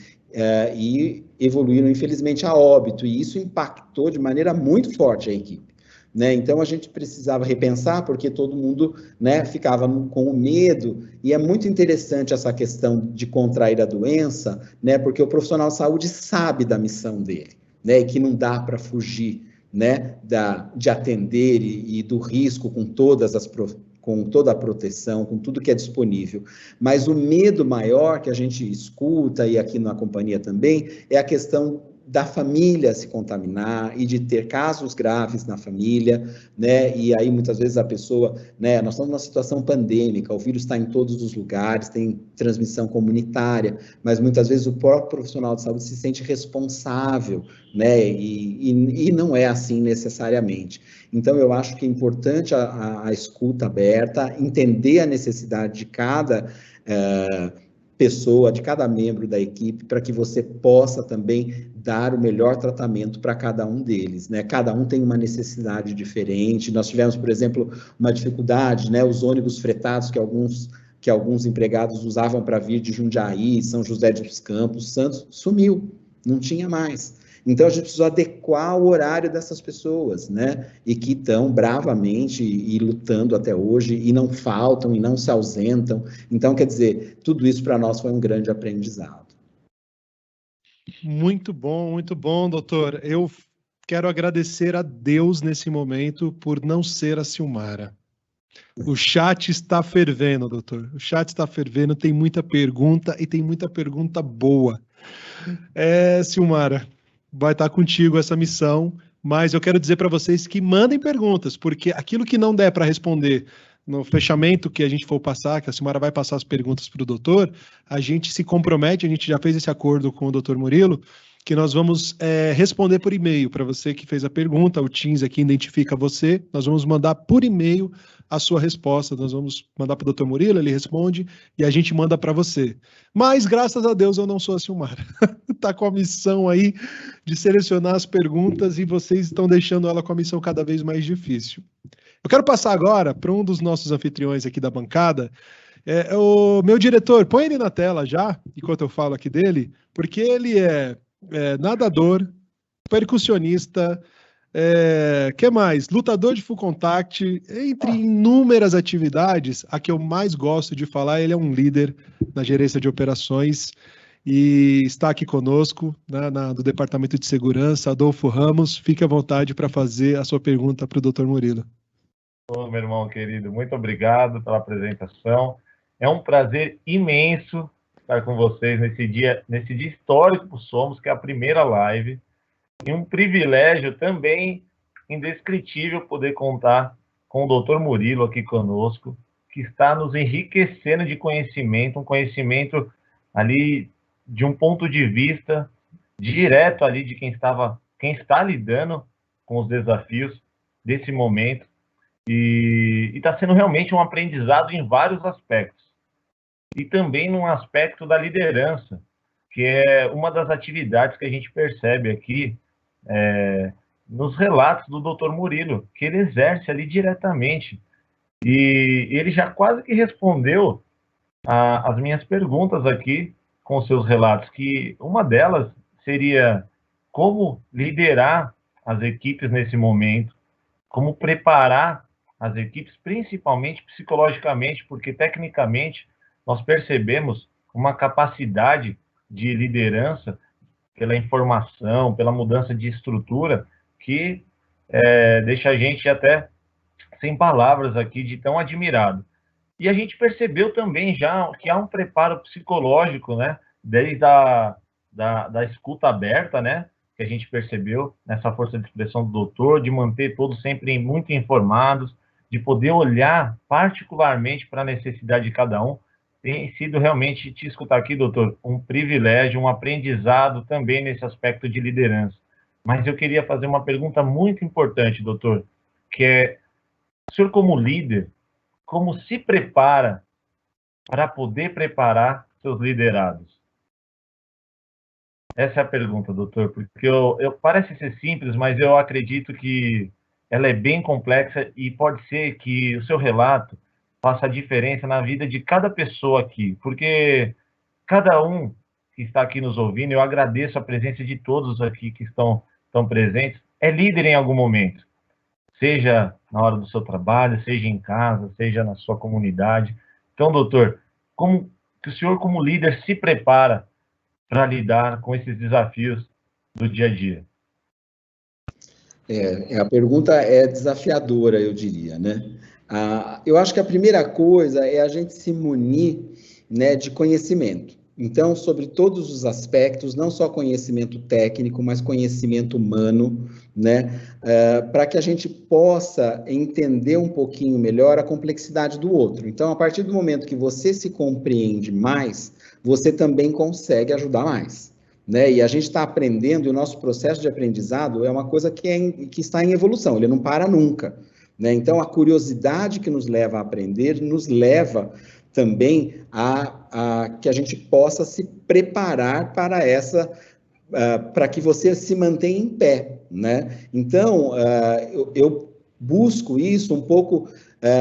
e evoluíram, infelizmente, a óbito, e isso impactou de maneira muito forte a equipe. Né? Então, a gente precisava repensar, porque todo mundo, né, ficava com o medo, e é muito interessante essa questão de contrair a doença, né, porque o profissional de saúde sabe da missão dele, né, e que não dá para fugir, né, de atender e do risco com com toda a proteção, com tudo que é disponível. Mas o medo maior que a gente escuta, e aqui na companhia também, é a questão da família se contaminar e de ter casos graves na família, né? E aí muitas vezes a pessoa, né? Nós estamos numa situação pandêmica, o vírus está em todos os lugares, tem transmissão comunitária, mas muitas vezes o próprio profissional de saúde se sente responsável, né? E não é assim necessariamente. Então, eu acho que é importante a escuta aberta, entender a necessidade de cada pessoa, de cada membro da equipe, para que você possa também dar o melhor tratamento para cada um deles, né? Cada um tem uma necessidade diferente. Nós tivemos, por exemplo, uma dificuldade, né? Os ônibus fretados que alguns empregados usavam para vir de Jundiaí, São José dos Campos, Santos, sumiu, não tinha mais. Então, a gente precisa adequar o horário dessas pessoas, né? E que estão bravamente e lutando até hoje, e não faltam, e não se ausentam. Então, quer dizer, tudo isso para nós foi um grande aprendizado. Muito bom, doutor. Eu quero agradecer a Deus nesse momento por não ser a Silmara. O chat está fervendo, doutor. O chat está fervendo, tem muita pergunta e tem muita pergunta boa. Silmara, vai estar contigo essa missão, mas eu quero dizer para vocês que mandem perguntas, porque aquilo que não der para responder no fechamento que a gente for passar, que a Silmara vai passar as perguntas para o doutor, a gente se compromete, a gente já fez esse acordo com o doutor Murilo, que nós vamos responder por e-mail para você que fez a pergunta, o Teams aqui identifica você, nós vamos mandar por e-mail a sua resposta, nós vamos mandar para o doutor Murilo, ele responde e a gente manda para você. Mas, graças a Deus, eu não sou a Silmara. Está com a missão aí de selecionar as perguntas e vocês estão deixando ela com a missão cada vez mais difícil. Eu quero passar agora para um dos nossos anfitriões aqui da bancada. O meu diretor, põe ele na tela já, enquanto eu falo aqui dele, porque ele é nadador, percussionista, que mais? Lutador de full contact, entre inúmeras atividades, a que eu mais gosto de falar, ele é um líder na gerência de operações e está aqui conosco, do Departamento de Segurança, Adolfo Ramos. Fique à vontade para fazer a sua pergunta para o Dr. Murilo. Ô, meu irmão querido, muito obrigado pela apresentação. É um prazer imenso estar com vocês nesse dia histórico para o Somos, que é a primeira live, e um privilégio também indescritível poder contar com o Dr. Murilo aqui conosco, que está nos enriquecendo de conhecimento, um conhecimento ali de um ponto de vista direto ali de quem está lidando com os desafios desse momento, e está sendo realmente um aprendizado em vários aspectos. E também num aspecto da liderança, que é uma das atividades que a gente percebe aqui nos relatos do Dr. Murilo, que ele exerce ali diretamente. E ele já quase que respondeu as minhas perguntas aqui com seus relatos, que uma delas seria como liderar as equipes nesse momento, como preparar as equipes, principalmente psicologicamente, porque tecnicamente nós percebemos uma capacidade de liderança pela informação, pela mudança de estrutura, que deixa a gente até sem palavras aqui de tão admirado. E a gente percebeu também já que há um preparo psicológico, né, desde da escuta aberta, né, que a gente percebeu nessa força de expressão do doutor, de manter todos sempre muito informados, de poder olhar particularmente para a necessidade de cada um. Tem sido realmente, te escutar aqui, doutor, um privilégio, um aprendizado também nesse aspecto de liderança. Mas eu queria fazer uma pergunta muito importante, doutor, que é, o senhor como líder, como se prepara para poder preparar seus liderados? Essa é a pergunta, doutor, porque parece ser simples, mas eu acredito que ela é bem complexa e pode ser que o seu relato faça a diferença na vida de cada pessoa aqui, porque cada um que está aqui nos ouvindo, eu agradeço a presença de todos aqui que estão presentes, é líder em algum momento, seja na hora do seu trabalho, seja em casa, seja na sua comunidade. Então, doutor, como que o senhor como líder se prepara para lidar com esses desafios do dia a dia? A pergunta é desafiadora, eu diria, né? Eu acho que a primeira coisa é a gente se munir, né, de conhecimento. Então, sobre todos os aspectos, não só conhecimento técnico, mas conhecimento humano, né, para que a gente possa entender um pouquinho melhor a complexidade do outro. Então, a partir do momento que você se compreende mais, você também consegue ajudar mais. Né? E a gente está aprendendo, e o nosso processo de aprendizado é uma coisa que está em evolução, ele não para nunca. Né? Então, a curiosidade que nos leva a aprender, nos leva também a que a gente possa se preparar para para que você se mantenha em pé. Né? Então, eu busco isso um pouco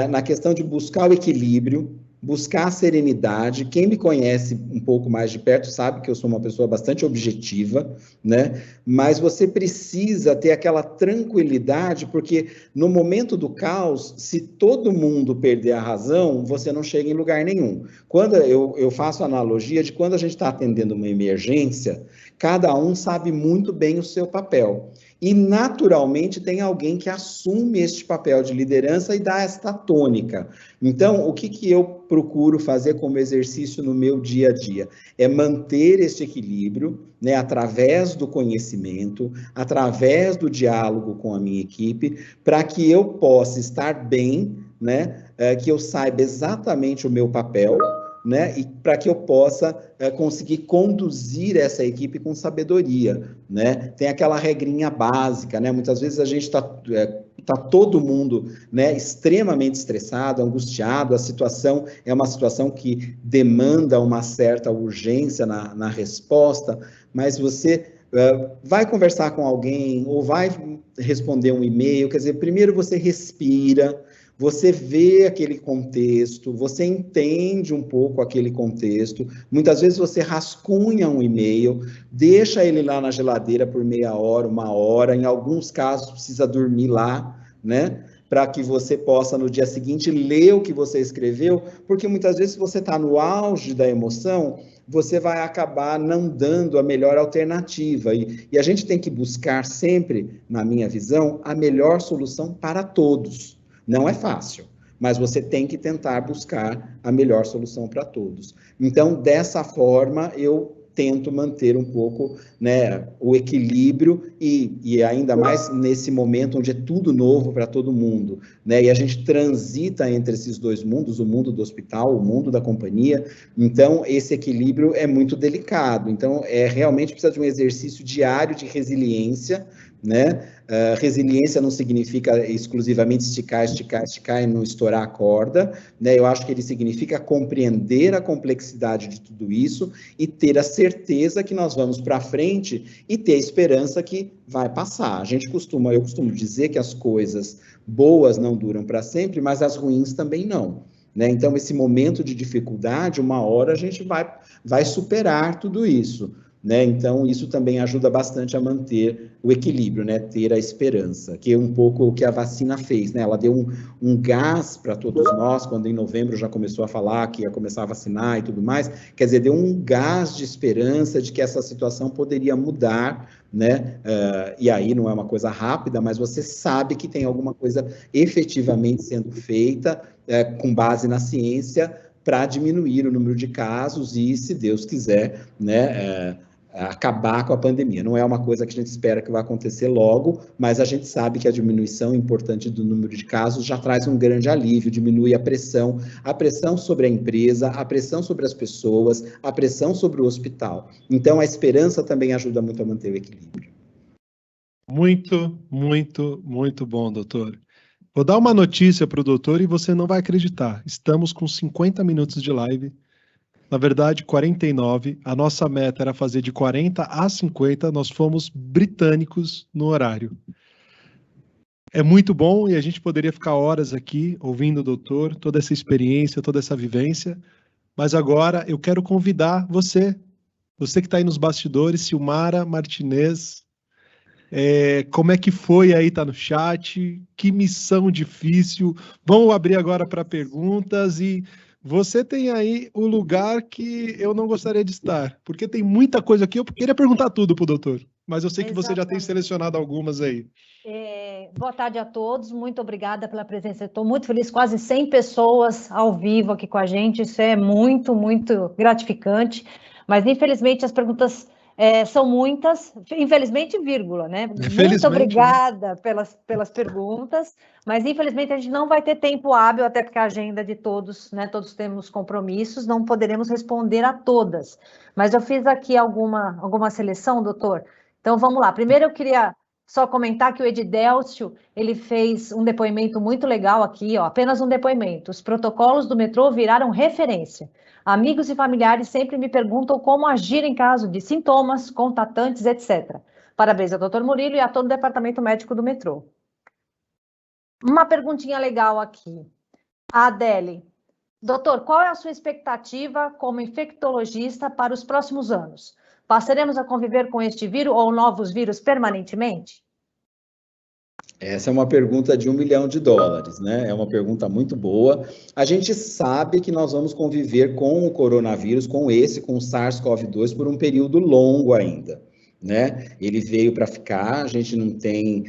na questão de buscar o equilíbrio, buscar a serenidade. Quem me conhece um pouco mais de perto sabe que eu sou uma pessoa bastante objetiva, né? Mas você precisa ter aquela tranquilidade, porque no momento do caos, se todo mundo perder a razão, você não chega em lugar nenhum. Quando eu faço a analogia de quando a gente está atendendo uma emergência, cada um sabe muito bem o seu papel. E, naturalmente, tem alguém que assume este papel de liderança e dá esta tônica. Então, o que eu procuro fazer como exercício no meu dia a dia? É manter este equilíbrio, né, através do conhecimento, através do diálogo com a minha equipe, para que eu possa estar bem, né, que eu saiba exatamente o meu papel, né, e para que eu possa conseguir conduzir essa equipe com sabedoria, né? Tem aquela regrinha básica, né? Muitas vezes a gente está todo mundo, né, extremamente estressado, angustiado, a situação é uma situação que demanda uma certa urgência na resposta, mas você vai conversar com alguém ou vai responder um e-mail, quer dizer, primeiro você respira, você vê aquele contexto, você entende um pouco aquele contexto, muitas vezes você rascunha um e-mail, deixa ele lá na geladeira por meia hora, uma hora, em alguns casos precisa dormir lá, né? Para que você possa no dia seguinte ler o que você escreveu, porque muitas vezes você está no auge da emoção, você vai acabar não dando a melhor alternativa, e a gente tem que buscar sempre, na minha visão, a melhor solução para todos. Não é fácil, mas você tem que tentar buscar a melhor solução para todos. Então, dessa forma, eu tento manter um pouco, né, o equilíbrio e ainda mais nesse momento onde é tudo novo para todo mundo, né, e a gente transita entre esses dois mundos, o mundo do hospital, o mundo da companhia, então esse equilíbrio é muito delicado, então realmente precisa de um exercício diário de resiliência, né? Resiliência não significa exclusivamente esticar e não estourar a corda, né? Eu acho que ele significa compreender a complexidade de tudo isso e ter a certeza que nós vamos para frente e ter a esperança que vai passar. Eu costumo dizer que as coisas boas não duram para sempre, mas as ruins também não. Né? Então, esse momento de dificuldade, uma hora a gente vai superar tudo isso. Né? Então, isso também ajuda bastante a manter o equilíbrio, né? Ter a esperança, que é um pouco o que a vacina fez, né? Ela deu um gás para todos nós, quando em novembro já começou a falar que ia começar a vacinar e tudo mais, quer dizer, deu um gás de esperança de que essa situação poderia mudar, né? E aí não é uma coisa rápida, mas você sabe que tem alguma coisa efetivamente sendo feita com base na ciência para diminuir o número de casos e, se Deus quiser, né, acabar com a pandemia. Não é uma coisa que a gente espera que vai acontecer logo, mas a gente sabe que a diminuição importante do número de casos já traz um grande alívio, diminui a pressão sobre a empresa, a pressão sobre as pessoas, a pressão sobre o hospital. Então, a esperança também ajuda muito a manter o equilíbrio. Muito, muito, muito bom, doutor. Vou dar uma notícia para o doutor e você não vai acreditar. Estamos com 50 minutos de live. Na verdade, 49. A nossa meta era fazer de 40 a 50. Nós fomos britânicos no horário. É muito bom e a gente poderia ficar horas aqui ouvindo o doutor, toda essa experiência, toda essa vivência. Mas agora eu quero convidar você que está aí nos bastidores, Silmara Martinez. Como é que foi aí, tá no chat? Que missão difícil. Vamos abrir agora para perguntas e você tem aí o lugar que eu não gostaria de estar, porque tem muita coisa aqui. Eu queria perguntar tudo para o doutor, mas eu sei que você já tem selecionado algumas aí. Boa tarde a todos, muito obrigada pela presença. Estou muito feliz, quase 100 pessoas ao vivo aqui com a gente, isso é muito, muito gratificante, mas infelizmente as perguntas são muitas, infelizmente, vírgula, né? Muito obrigada, né, pelas perguntas, mas infelizmente a gente não vai ter tempo hábil, até porque a agenda de todos, né? Todos temos compromissos, não poderemos responder a todas. Mas eu fiz aqui alguma seleção, doutor. Então vamos lá. Primeiro eu queria só comentar que o Edidélcio, ele fez um depoimento muito legal aqui, ó, apenas um depoimento. Os protocolos do metrô viraram referência. Amigos e familiares sempre me perguntam como agir em caso de sintomas, contatantes, etc. Parabéns ao Dr. Murilo e a todo o departamento médico do metrô. Uma perguntinha legal aqui. A Adele, Doutor, qual é a sua expectativa como infectologista para os próximos anos? Passaremos a conviver com este vírus ou novos vírus permanentemente? Essa é uma pergunta de $1 milhão, né? É uma pergunta muito boa. A gente sabe que nós vamos conviver com o coronavírus, com o SARS-CoV-2, por um período longo ainda, né? Ele veio para ficar, a gente não tem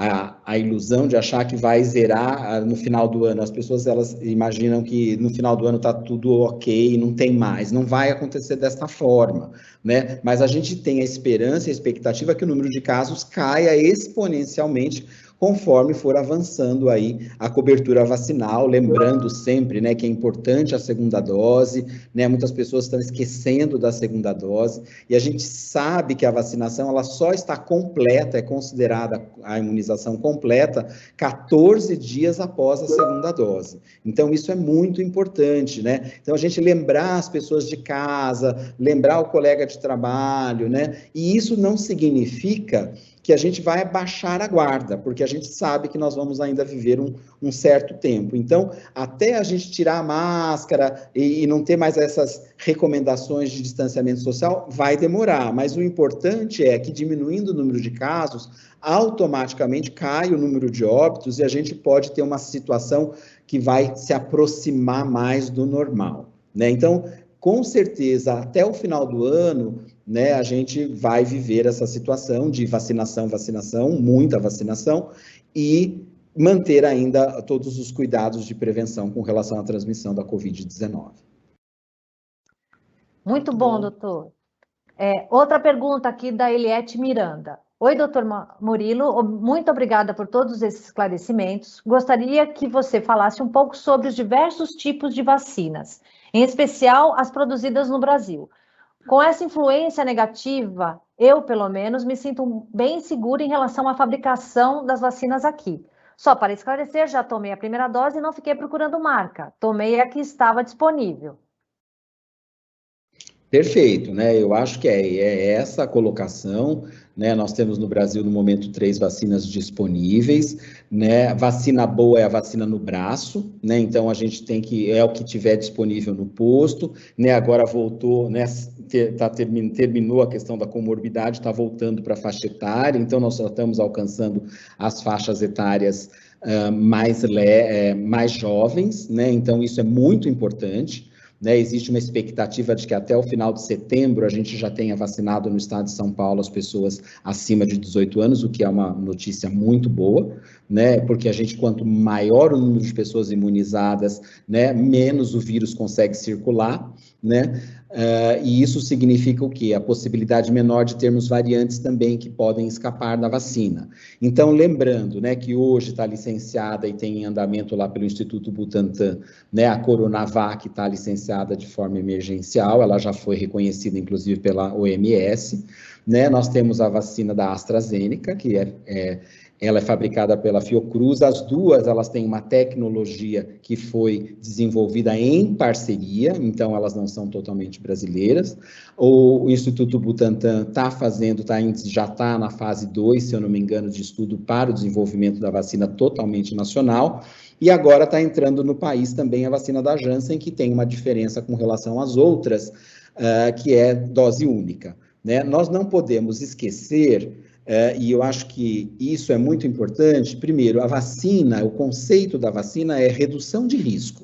a ilusão de achar que vai zerar no final do ano. As pessoas, elas imaginam que no final do ano está tudo ok, não tem mais. Não vai acontecer desta forma, né? Mas a gente tem a esperança e a expectativa que o número de casos caia exponencialmente conforme for avançando aí a cobertura vacinal, lembrando sempre, né, que é importante a segunda dose, né, muitas pessoas estão esquecendo da segunda dose, e a gente sabe que a vacinação, ela só está completa, é considerada a imunização completa, 14 dias após a segunda dose. Então, isso é muito importante, né? Então, a gente lembrar as pessoas de casa, lembrar o colega de trabalho, né? E isso não significa que a gente vai baixar a guarda, porque a gente sabe que nós vamos ainda viver um certo tempo. Então, até a gente tirar a máscara e não ter mais essas recomendações de distanciamento social, vai demorar. Mas o importante é que, diminuindo o número de casos, automaticamente cai o número de óbitos e a gente pode ter uma situação que vai se aproximar mais do normal, né? Então, com certeza, até o final do ano, né, a gente vai viver essa situação de vacinação, muita vacinação, e manter ainda todos os cuidados de prevenção com relação à transmissão da Covid-19. Muito bom, doutor. Outra pergunta aqui da Eliette Miranda. Oi, doutor Murilo, muito obrigada por todos esses esclarecimentos. Gostaria que você falasse um pouco sobre os diversos tipos de vacinas, em especial as produzidas no Brasil. Com essa influência negativa, eu, pelo menos, me sinto bem segura em relação à fabricação das vacinas aqui. Só para esclarecer, já tomei a primeira dose e não fiquei procurando marca. Tomei a que estava disponível. Perfeito, né? Eu acho que é essa a colocação, né? Nós temos no Brasil, no momento, 3 vacinas disponíveis, né? Vacina boa é a vacina no braço, né? Então, a gente tem que, é o que tiver disponível no posto, né? Agora voltou, né? Terminou a questão da comorbidade, está voltando para a faixa etária, então nós já estamos alcançando as faixas etárias mais jovens, né? Então, isso é muito importante. Né, existe uma expectativa de que até o final de setembro a gente já tenha vacinado no estado de São Paulo as pessoas acima de 18 anos, o que é uma notícia muito boa, né, porque a gente, quanto maior o número de pessoas imunizadas, né, menos o vírus consegue circular, né, e isso significa o quê? A possibilidade menor de termos variantes também que podem escapar da vacina. Então, lembrando, né, que hoje está licenciada e tem em andamento lá pelo Instituto Butantan, né, a Coronavac está licenciada de forma emergencial, ela já foi reconhecida, inclusive, pela OMS, né, nós temos a vacina da AstraZeneca, que ela é fabricada pela Fiocruz, as duas, elas têm uma tecnologia que foi desenvolvida em parceria, então elas não são totalmente brasileiras. O Instituto Butantan já está na fase 2, se eu não me engano, de estudo para o desenvolvimento da vacina totalmente nacional, e agora está entrando no país também a vacina da Janssen, que tem uma diferença com relação às outras, que é dose única, né? Nós não podemos esquecer, e eu acho que isso é muito importante. Primeiro, a vacina, o conceito da vacina é redução de risco,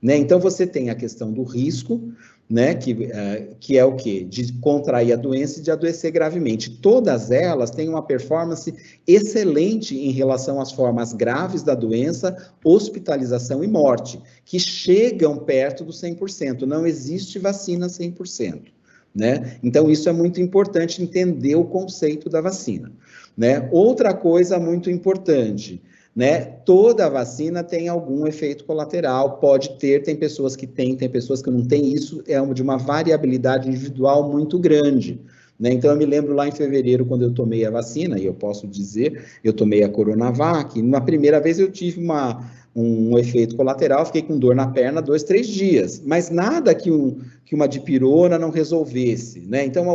né? Então, você tem a questão do risco, né, que é o quê? De contrair a doença e de adoecer gravemente. Todas elas têm uma performance excelente em relação às formas graves da doença, hospitalização e morte, que chegam perto do 100%. Não existe vacina 100%. Né? Então, isso é muito importante, entender o conceito da vacina, né? Outra coisa muito importante, né? Toda vacina tem algum efeito colateral, pode ter, tem pessoas que têm, tem pessoas que não têm, isso é de uma variabilidade individual muito grande, né? Então, eu me lembro lá em fevereiro, quando eu tomei a vacina, e eu posso dizer, eu tomei a Coronavac, na primeira vez eu tive um efeito colateral, fiquei com dor na perna 2, 3 dias, mas nada que uma dipirona não resolvesse, né? Então,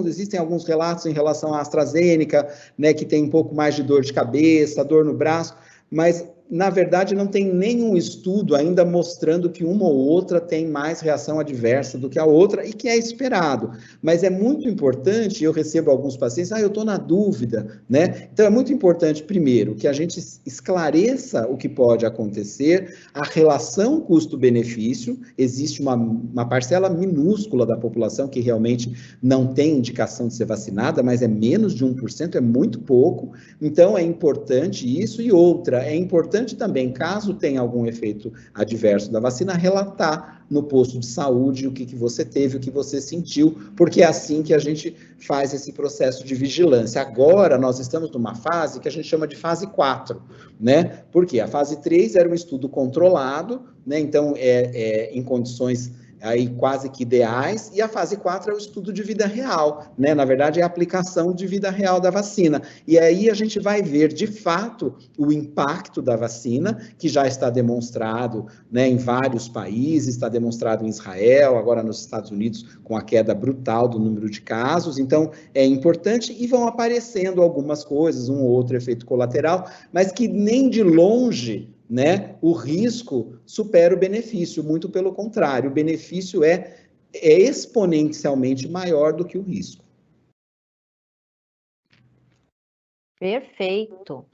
existem alguns relatos em relação à AstraZeneca, né, que tem um pouco mais de dor de cabeça, dor no braço, mas na verdade, não tem nenhum estudo ainda mostrando que uma ou outra tem mais reação adversa do que a outra, e que é esperado. Mas é muito importante, eu recebo alguns pacientes, eu estou na dúvida, né? Então, é muito importante, primeiro, que a gente esclareça o que pode acontecer, a relação custo-benefício. Existe uma parcela minúscula da população que realmente não tem indicação de ser vacinada, mas é menos de 1%, é muito pouco. Então, é importante isso. E outra, é importante também, caso tenha algum efeito adverso da vacina, relatar no posto de saúde o que você teve, o que você sentiu, porque é assim que a gente faz esse processo de vigilância. Agora, nós estamos numa fase que a gente chama de fase 4, né? Porque a fase 3 era um estudo controlado, né? Então, em condições aí quase que ideais, e a fase 4 é o estudo de vida real, né? Na verdade, é a aplicação de vida real da vacina. E aí a gente vai ver, de fato, o impacto da vacina, que já está demonstrado, né, em vários países, está demonstrado em Israel, agora nos Estados Unidos, com a queda brutal do número de casos. Então, é importante, e vão aparecendo algumas coisas, um ou outro efeito colateral, mas que nem de longe, né, o risco supera o benefício, muito pelo contrário, o benefício é exponencialmente maior do que o risco. Perfeito.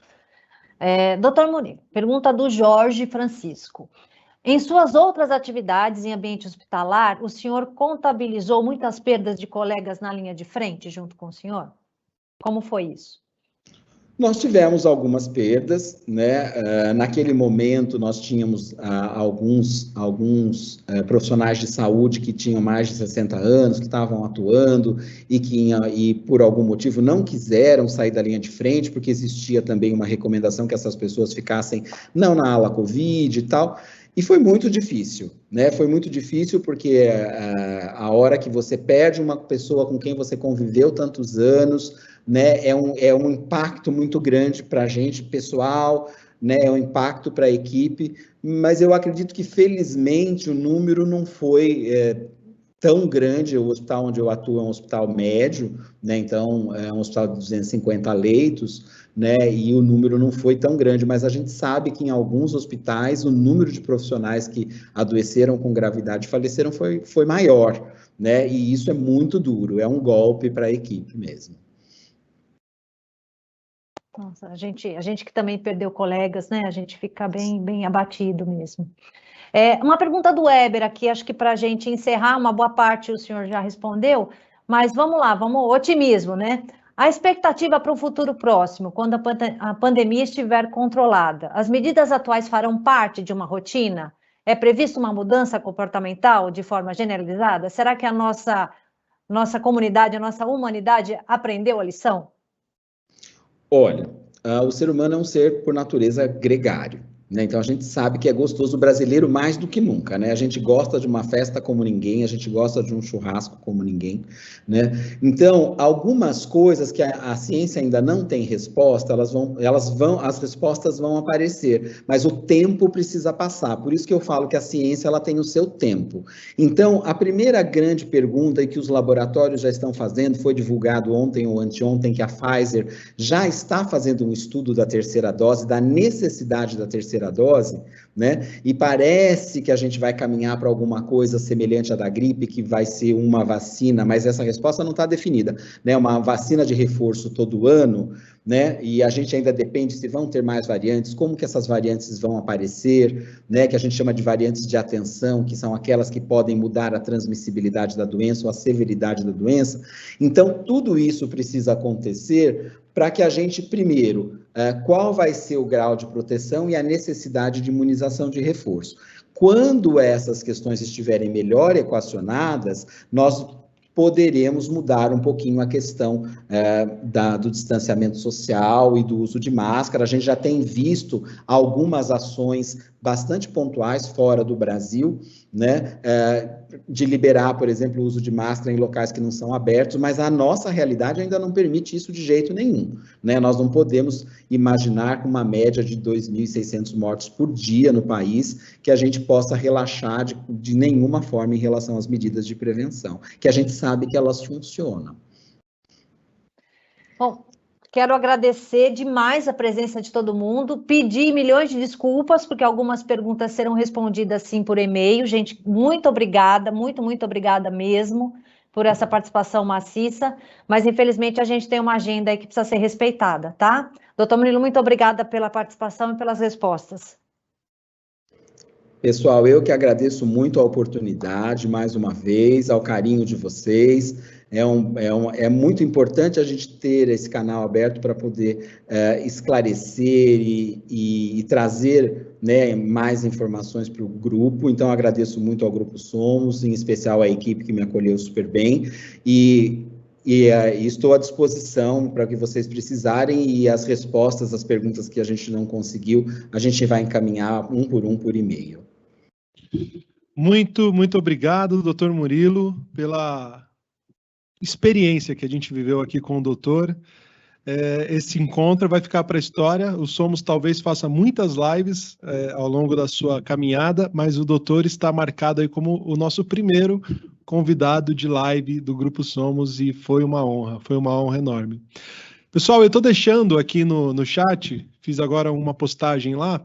Doutor Murilo, pergunta do Jorge Francisco. Em suas outras atividades em ambiente hospitalar, o senhor contabilizou muitas perdas de colegas na linha de frente junto com o senhor? Como foi isso? Nós tivemos algumas perdas, né? Naquele momento, nós tínhamos alguns profissionais de saúde que tinham mais de 60 anos, que estavam atuando e por algum motivo não quiseram sair da linha de frente, porque existia também uma recomendação que essas pessoas ficassem não na ala Covid e tal. E foi muito difícil, né? Foi muito difícil porque a hora que você perde uma pessoa com quem você conviveu tantos anos, né, é um impacto muito grande para a gente, pessoal, né, é um impacto para a equipe, mas eu acredito que, felizmente, o número não foi tão grande. O hospital onde eu atuo é um hospital médio, né, então é um hospital de 250 leitos, né, e o número não foi tão grande, mas a gente sabe que em alguns hospitais o número de profissionais que adoeceram com gravidade e faleceram foi maior, né, e isso é muito duro, é um golpe para a equipe mesmo. Nossa, a gente que também perdeu colegas, né? A gente fica bem abatido mesmo. Uma pergunta do Weber aqui, acho que para a gente encerrar, uma boa parte o senhor já respondeu, mas vamos lá, otimismo, né? A expectativa para o futuro próximo, quando a pandemia estiver controlada, as medidas atuais farão parte de uma rotina? É prevista uma mudança comportamental de forma generalizada? Será que a nossa comunidade, a nossa humanidade aprendeu a lição? Olha, o ser humano é um ser, por natureza, gregário, né? Então, a gente sabe que é gostoso, o brasileiro mais do que nunca, né? A gente gosta de uma festa como ninguém, a gente gosta de um churrasco como ninguém, né? Então, algumas coisas que a ciência ainda não tem resposta, as respostas vão aparecer, mas o tempo precisa passar. Por isso que eu falo que a ciência, ela tem o seu tempo. Então, a primeira grande pergunta que os laboratórios já estão fazendo, foi divulgado ontem ou anteontem, que a Pfizer já está fazendo um estudo da terceira dose, da necessidade da terceira dose, né? E parece que a gente vai caminhar para alguma coisa semelhante à da gripe, que vai ser uma vacina, mas essa resposta não está definida, né? Uma vacina de reforço todo ano, né? E a gente ainda depende se vão ter mais variantes, como que essas variantes vão aparecer, né? Que a gente chama de variantes de atenção, que são aquelas que podem mudar a transmissibilidade da doença ou a severidade da doença. Então, tudo isso precisa acontecer para que a gente, primeiro, qual vai ser o grau de proteção e a necessidade de imunização de reforço. Quando essas questões estiverem melhor equacionadas, nós poderemos mudar um pouquinho a questão do distanciamento social e do uso de máscara. A gente já tem visto algumas ações bastante pontuais fora do Brasil, né, de liberar, por exemplo, o uso de máscara em locais que não são abertos, mas a nossa realidade ainda não permite isso de jeito nenhum, né? Nós não podemos imaginar com uma média de 2.600 mortos por dia no país que a gente possa relaxar de nenhuma forma em relação às medidas de prevenção, que a gente sabe que elas funcionam. Bom, Quero agradecer demais a presença de todo mundo, pedir milhões de desculpas, porque algumas perguntas serão respondidas sim por e-mail. Gente, muito obrigada, muito obrigada mesmo por essa participação maciça, mas infelizmente a gente tem uma agenda aí que precisa ser respeitada, tá? Doutor Murilo, muito obrigada pela participação e pelas respostas. Pessoal, eu que agradeço muito a oportunidade, mais uma vez, ao carinho de vocês. É muito importante a gente ter esse canal aberto para poder esclarecer e trazer, né, mais informações para o grupo. Então, agradeço muito ao Grupo Somos, em especial à equipe que me acolheu super bem. E estou à disposição para o que vocês precisarem, e as respostas às perguntas que a gente não conseguiu, a gente vai encaminhar um por e-mail. Muito obrigado, doutor Murilo, pela experiência que a gente viveu aqui com o doutor. Esse encontro vai ficar para a história. O Somos talvez faça muitas lives ao longo da sua caminhada, mas o doutor está marcado aí como o nosso primeiro convidado de live do Grupo Somos, e foi uma honra enorme. Pessoal, eu estou deixando aqui no chat, fiz agora uma postagem lá,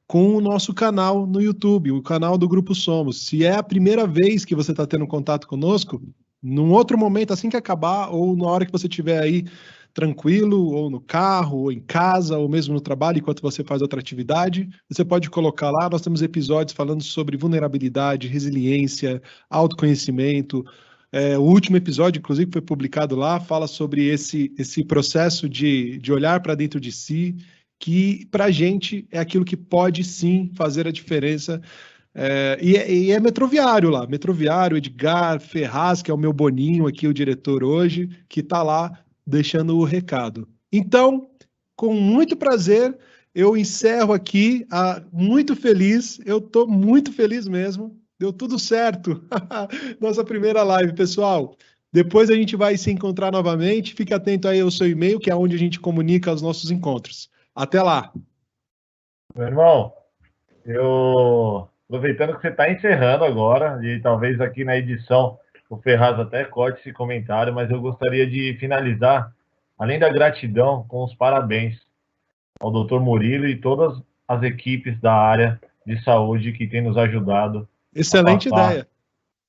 com o nosso canal no YouTube, o canal do Grupo Somos. Se é a primeira vez que você está tendo contato conosco, num outro momento, assim que acabar, ou na hora que você estiver aí tranquilo, ou no carro, ou em casa, ou mesmo no trabalho, enquanto você faz outra atividade, você pode colocar lá. Nós temos episódios falando sobre vulnerabilidade, resiliência, autoconhecimento. O último episódio, inclusive, que foi publicado lá, fala sobre esse processo de olhar para dentro de si, que para a gente é aquilo que pode sim fazer a diferença. E é Metroviário lá, Metroviário, Edgar Ferraz, que é o meu boninho aqui, o diretor hoje, que está lá deixando o recado. Então, com muito prazer, eu encerro aqui, muito feliz, eu estou muito feliz mesmo, deu tudo certo. Nossa primeira live, pessoal. Depois a gente vai se encontrar novamente, fique atento aí ao seu e-mail, que é onde a gente comunica os nossos encontros. Até lá. Meu irmão, aproveitando que você está encerrando agora, e talvez aqui na edição o Ferraz até corte esse comentário, mas eu gostaria de finalizar, além da gratidão, com os parabéns ao Dr. Murilo e todas as equipes da área de saúde que têm nos ajudado. Excelente ideia.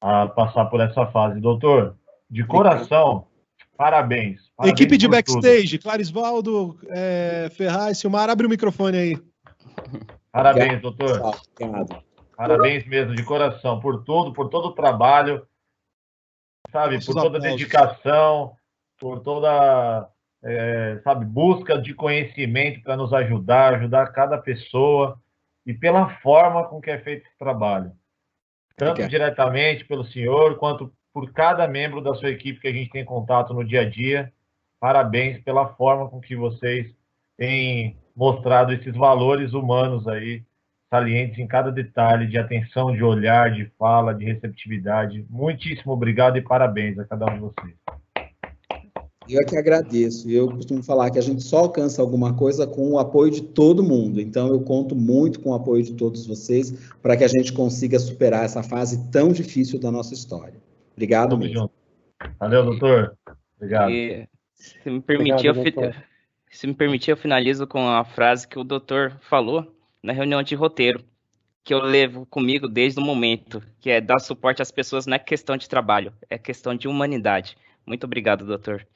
A passar por essa fase. Doutor, de coração, parabéns. Equipe de backstage, tudo. Clarisvaldo, Ferraz, Silmar, abre o microfone aí. Parabéns, doutor. Parabéns mesmo, de coração, por todo o trabalho, sabe, por toda a dedicação, por toda, busca de conhecimento para nos ajudar cada pessoa, e pela forma com que é feito esse trabalho. Tanto diretamente pelo senhor, quanto por cada membro da sua equipe que a gente tem contato no dia a dia. Parabéns pela forma com que vocês têm mostrado esses valores humanos aí, salientes em cada detalhe, de atenção, de olhar, de fala, de receptividade. Muitíssimo obrigado e parabéns a cada um de vocês. Eu que agradeço. Eu costumo falar que a gente só alcança alguma coisa com o apoio de todo mundo. Então, eu conto muito com o apoio de todos vocês para que a gente consiga superar essa fase tão difícil da nossa história. Obrigado Tamo mesmo. Junto. Valeu, doutor. Obrigado. E, se me permitir, eu finalizo com a frase que o doutor falou na reunião de roteiro, que eu levo comigo desde o momento, que é dar suporte às pessoas não é questão de trabalho, é questão de humanidade. Muito obrigado, doutor.